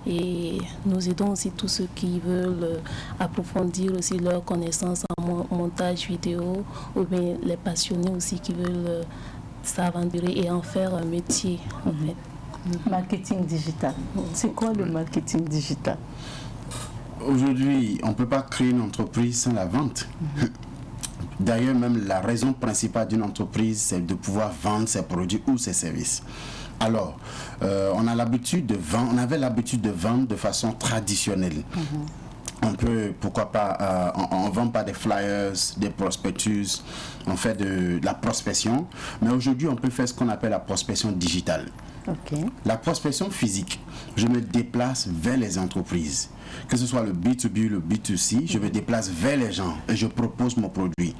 et nous aidons aussi tous ceux qui veulent approfondir aussi leurs connaissances en montage vidéo ou bien les passionnés aussi qui veulent s'aventurer et en faire un métier en fait. Marketing digital. C'est quoi le marketing digital? Aujourd'hui, on ne peut pas créer une entreprise sans la vente. D'ailleurs, même la raison principale d'une entreprise, c'est de pouvoir vendre ses produits ou ses services. Alors, on avait l'habitude de vendre de façon traditionnelle. On peut, pourquoi pas, on ne vend pas des flyers, des prospectus, on fait de la prospection, mais aujourd'hui on peut faire ce qu'on appelle la prospection digitale. Okay. La prospection physique, je me déplace vers les entreprises, que ce soit le B2B, le B2C, je me déplace vers les gens et je propose mon produit.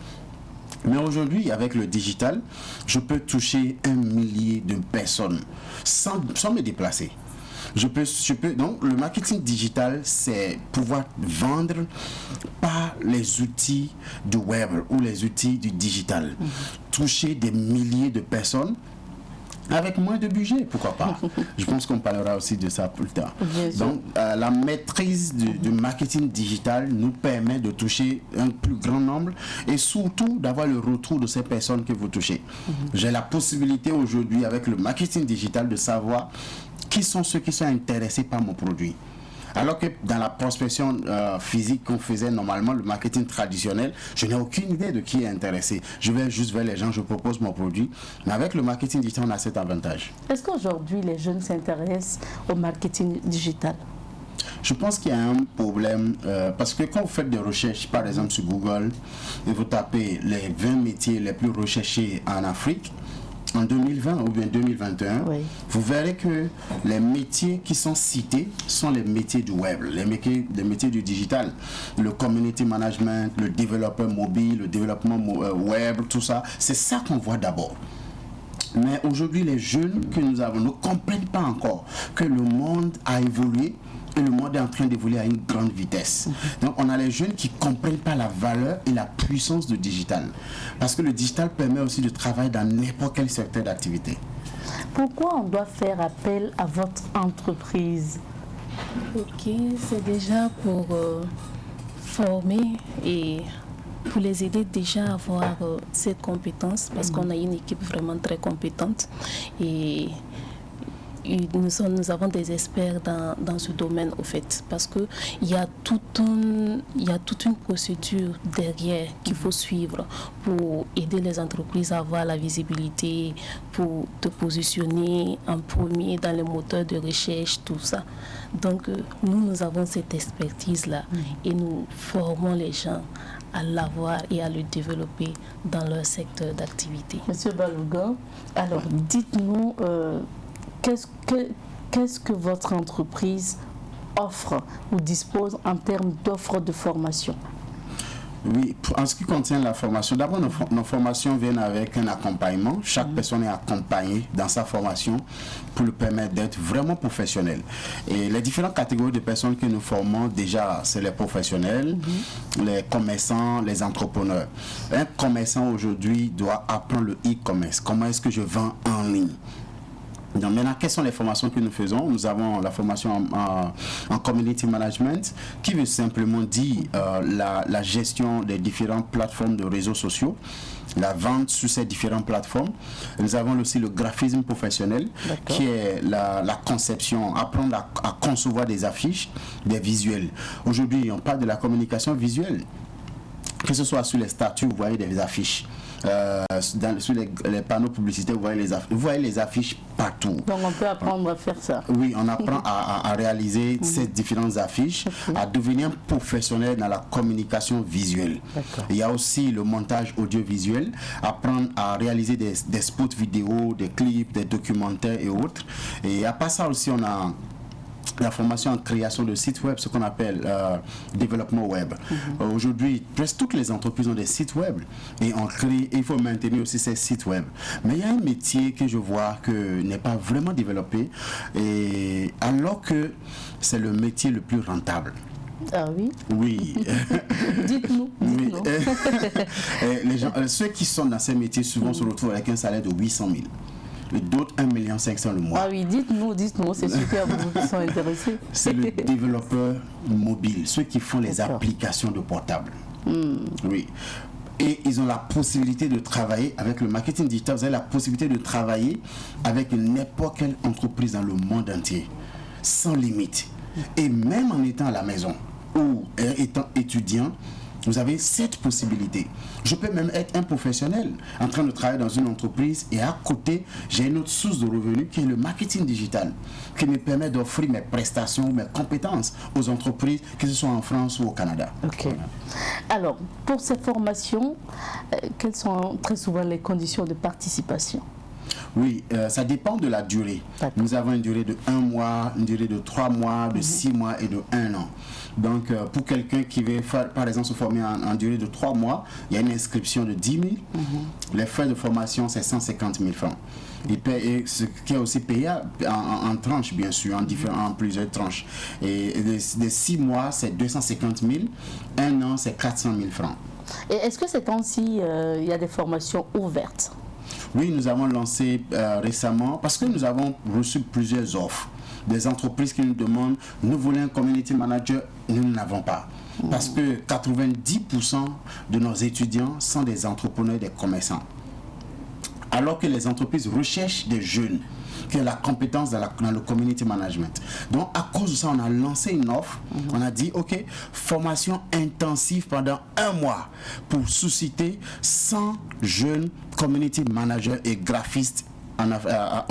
Mais aujourd'hui, avec le digital, je peux toucher 1 millier de personnes sans me déplacer. Donc, le marketing digital, c'est pouvoir vendre par les outils du web ou les outils du digital. Toucher des milliers de personnes avec moins de budget, pourquoi pas. Je pense qu'on parlera aussi de ça plus tard. Donc, la maîtrise du marketing digital nous permet de toucher un plus grand nombre et surtout d'avoir le retour de ces personnes que vous touchez. J'ai la possibilité aujourd'hui, avec le marketing digital, de savoir qui sont ceux qui sont intéressés par mon produit. Alors que dans la prospection physique qu'on faisait normalement, le marketing traditionnel, je n'ai aucune idée de qui est intéressé. Je vais juste vers les gens, je propose mon produit. Mais avec le marketing digital, on a cet avantage. Est-ce qu'aujourd'hui, les jeunes s'intéressent au marketing digital? Je pense qu'il y a un problème parce que quand vous faites des recherches, par exemple sur Google, et vous tapez les 20 métiers les plus recherchés en Afrique, en 2020 ou bien 2021, Oui. vous verrez que les métiers qui sont cités sont les métiers du web, les métiers du digital, le community management, le développeur mobile, le développement web, tout ça. C'est ça qu'on voit d'abord. Mais aujourd'hui, les jeunes que nous avons ne comprennent pas encore que le monde a évolué et le monde est en train d'évoluer à une grande vitesse. Donc, on a les jeunes qui ne comprennent pas la valeur et la puissance du digital. Parce que le digital permet aussi de travailler dans n'importe quel secteur d'activité. Pourquoi on doit faire appel à votre entreprise? Ok, c'est déjà pour former et pour les aider déjà à avoir ces compétences parce qu'on a une équipe vraiment très compétente et nous avons des experts dans ce domaine au fait parce qu'il y a toute une procédure derrière qu'il faut suivre pour aider les entreprises à avoir la visibilité, pour te positionner en premier dans les moteurs de recherche, tout ça. Donc nous avons cette expertise-là et nous formons les gens à l'avoir et à le développer dans leur secteur d'activité. Monsieur Balougan, alors dites-nous qu'est-ce que votre entreprise offre ou dispose en termes d'offres de formation? Oui, en ce qui concerne la formation, d'abord nos formations viennent avec un accompagnement. Chaque personne est accompagnée dans sa formation pour lui permettre d'être vraiment professionnel. Et les différentes catégories de personnes que nous formons, déjà, c'est les professionnels, les commerçants, les entrepreneurs. Un commerçant aujourd'hui doit apprendre le e-commerce. Comment est-ce que je vends en ligne? Donc maintenant, quelles sont les formations que nous faisons? Nous avons la formation en community management qui veut simplement dire la gestion des différentes plateformes de réseaux sociaux, la vente sur ces différentes plateformes. Nous avons aussi le graphisme professionnel qui est la conception, apprendre à concevoir des affiches, des visuels. Aujourd'hui, on parle de la communication visuelle. Que ce soit sur les statuts, vous voyez des affiches. Sur les panneaux publicitaires, vous voyez les affiches partout. Donc on peut apprendre à faire ça. Oui, on apprend à réaliser ces différentes affiches, à devenir professionnel dans la communication visuelle. Il y a aussi le montage audiovisuel, apprendre à réaliser des spots vidéo, des clips, des documentaires et autres. Et à part ça aussi, on a la formation en création de sites web, ce qu'on appelle développement web. Aujourd'hui, presque toutes les entreprises ont des sites web et on crée, il faut maintenir aussi ces sites web. Mais il y a un métier que je vois que n'est pas vraiment développé, et alors que c'est le métier le plus rentable. Ah oui? Oui. Dites-nous. Oui. Les gens, ceux qui sont dans ces métiers souvent se retrouvent avec un salaire de 800 000. Et d'autres 1 500 000 le mois. Ah oui, dites-nous, c'est super pour vous qui sont intéressés. C'est le développeur mobile, ceux qui font les applications de portable. Oui. Et ils ont la possibilité de travailler avec le marketing digital. Vous avez la possibilité de travailler avec n'importe quelle entreprise dans le monde entier, sans limite. Et même en étant à la maison ou étant étudiant, vous avez cette possibilité. Je peux même être un professionnel en train de travailler dans une entreprise et à côté, j'ai une autre source de revenus qui est le marketing digital qui me permet d'offrir mes prestations, mes compétences aux entreprises, que ce soit en France ou au Canada. Ok. Alors, pour ces formations, quelles sont très souvent les conditions de participation? Oui, ça dépend de la durée. Nous avons une durée de 1 mois, une durée de 3 mois, de 6 mois et de 1 an. Donc, pour quelqu'un qui veut, par exemple, se former en durée de 3 mois, il y a une inscription de 10 000. Les frais de formation, c'est 150 000 francs. Il paye, ce qui est aussi payé en tranches, bien sûr, en plusieurs tranches. Et de 6 mois, c'est 250 000. 1 an, c'est 400 000 francs. Et est-ce que ces temps-ci, il y a des formations ouvertes? Oui, nous avons lancé récemment, parce que nous avons reçu plusieurs offres. Des entreprises qui nous demandent, nous voulons un community manager, nous n'avons pas. Parce que 90% de nos étudiants sont des entrepreneurs, des commerçants. Alors que les entreprises recherchent des jeunes qui ont la compétence dans le community management. Donc, à cause de ça, on a lancé une offre. On a dit, OK, formation intensive pendant 1 mois pour susciter 100 jeunes community managers et graphistes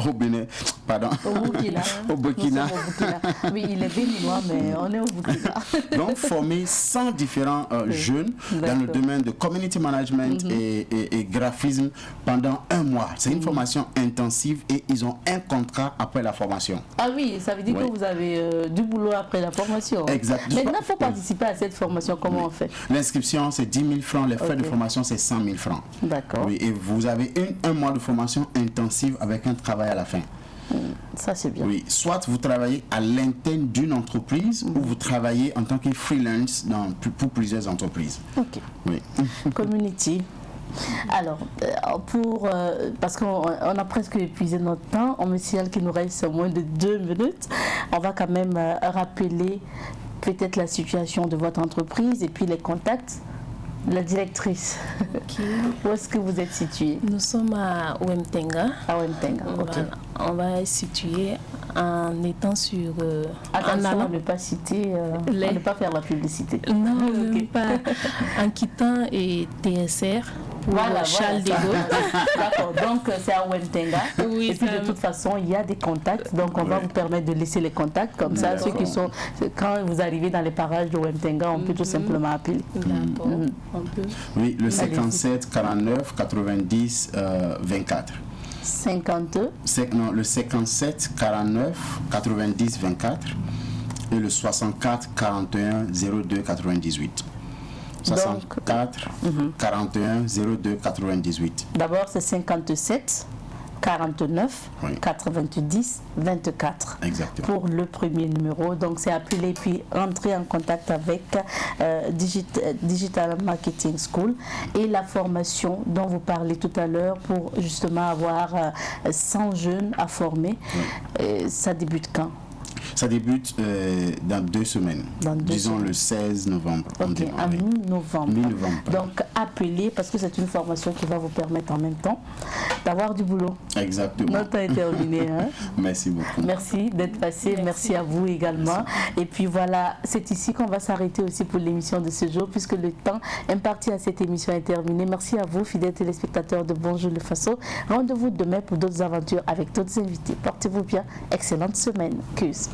au Bénin, pardon, Au Burkina. au Burkina. Nous sommes au Burkina. Oui, il est béninois, mais on est au Burkina. Donc, former 100 différents jeunes dans le D'accord. domaine de community management et graphisme pendant 1 mois. C'est une formation intensive et ils ont un contrat après la formation. Ah oui, ça veut dire Oui. que vous avez du boulot après la formation. Exact. Maintenant, il faut participer à cette formation. Comment on fait? L'inscription, c'est 10 000 francs. Les frais Ok. de formation, c'est 100 000 francs. D'accord. Oui, et vous avez un mois de formation intensive avec un travail à la fin. Ça, c'est bien. Oui, soit vous travaillez à l'interne d'une entreprise ou vous travaillez en tant que freelance pour plusieurs entreprises. Ok. Oui. Community. Alors, parce qu'on a presque épuisé notre temps, on me signale qu'il nous reste moins de 2 minutes. On va quand même rappeler peut-être la situation de votre entreprise et puis les contacts. La directrice, Ok. où est-ce que vous êtes située? Nous sommes à Ouemtenga. À Ouemtenga, ok. Voilà. On va être situé en étant sur... en Attention allant... à ne pas citer, Les- à ne pas faire la publicité. Non, Ok. même pas. En quittant et TSR pour Charles de Gaulle. D'accord, donc c'est à Ouemtenga. Oui, et puis ça- de toute façon, il y a des contacts. Donc on va vous permettre de laisser les contacts. Comme ça, ceux qui sont. Quand vous arrivez dans les parages de Ouemtenga, on peut tout simplement appeler. D'accord. On peut. Oui, le 57 49 90 24. 52. Non, le 57 49 90 24 et le 64 41 02 98. 64 41 02 98. D'abord, c'est 57 49 Oui. 90 24. Exactement. Pour le premier numéro. Donc, c'est appeler puis entrer en contact avec Digital Marketing School et la formation dont vous parlez tout à l'heure pour justement avoir 100 jeunes à former. Ça débute quand? Ça débute dans 2 semaines. Dans 2 Disons semaines. le 16 novembre. on Ok, démarre, en oui. mi-novembre. Mi-novembre, pardon. Donc, appelez parce que c'est une formation qui va vous permettre en même temps d'avoir du boulot. Exactement. Notre temps est terminé. Hein? Merci beaucoup. Merci d'être passé. Merci à vous également. Et puis voilà, c'est ici qu'on va s'arrêter aussi pour l'émission de ce jour puisque le temps imparti à cette émission est terminé. Merci à vous, fidèles téléspectateurs de Bonjour le Faso. Rendez-vous demain pour d'autres aventures avec d'autres invités. Portez-vous bien. Excellente semaine. Tschüss.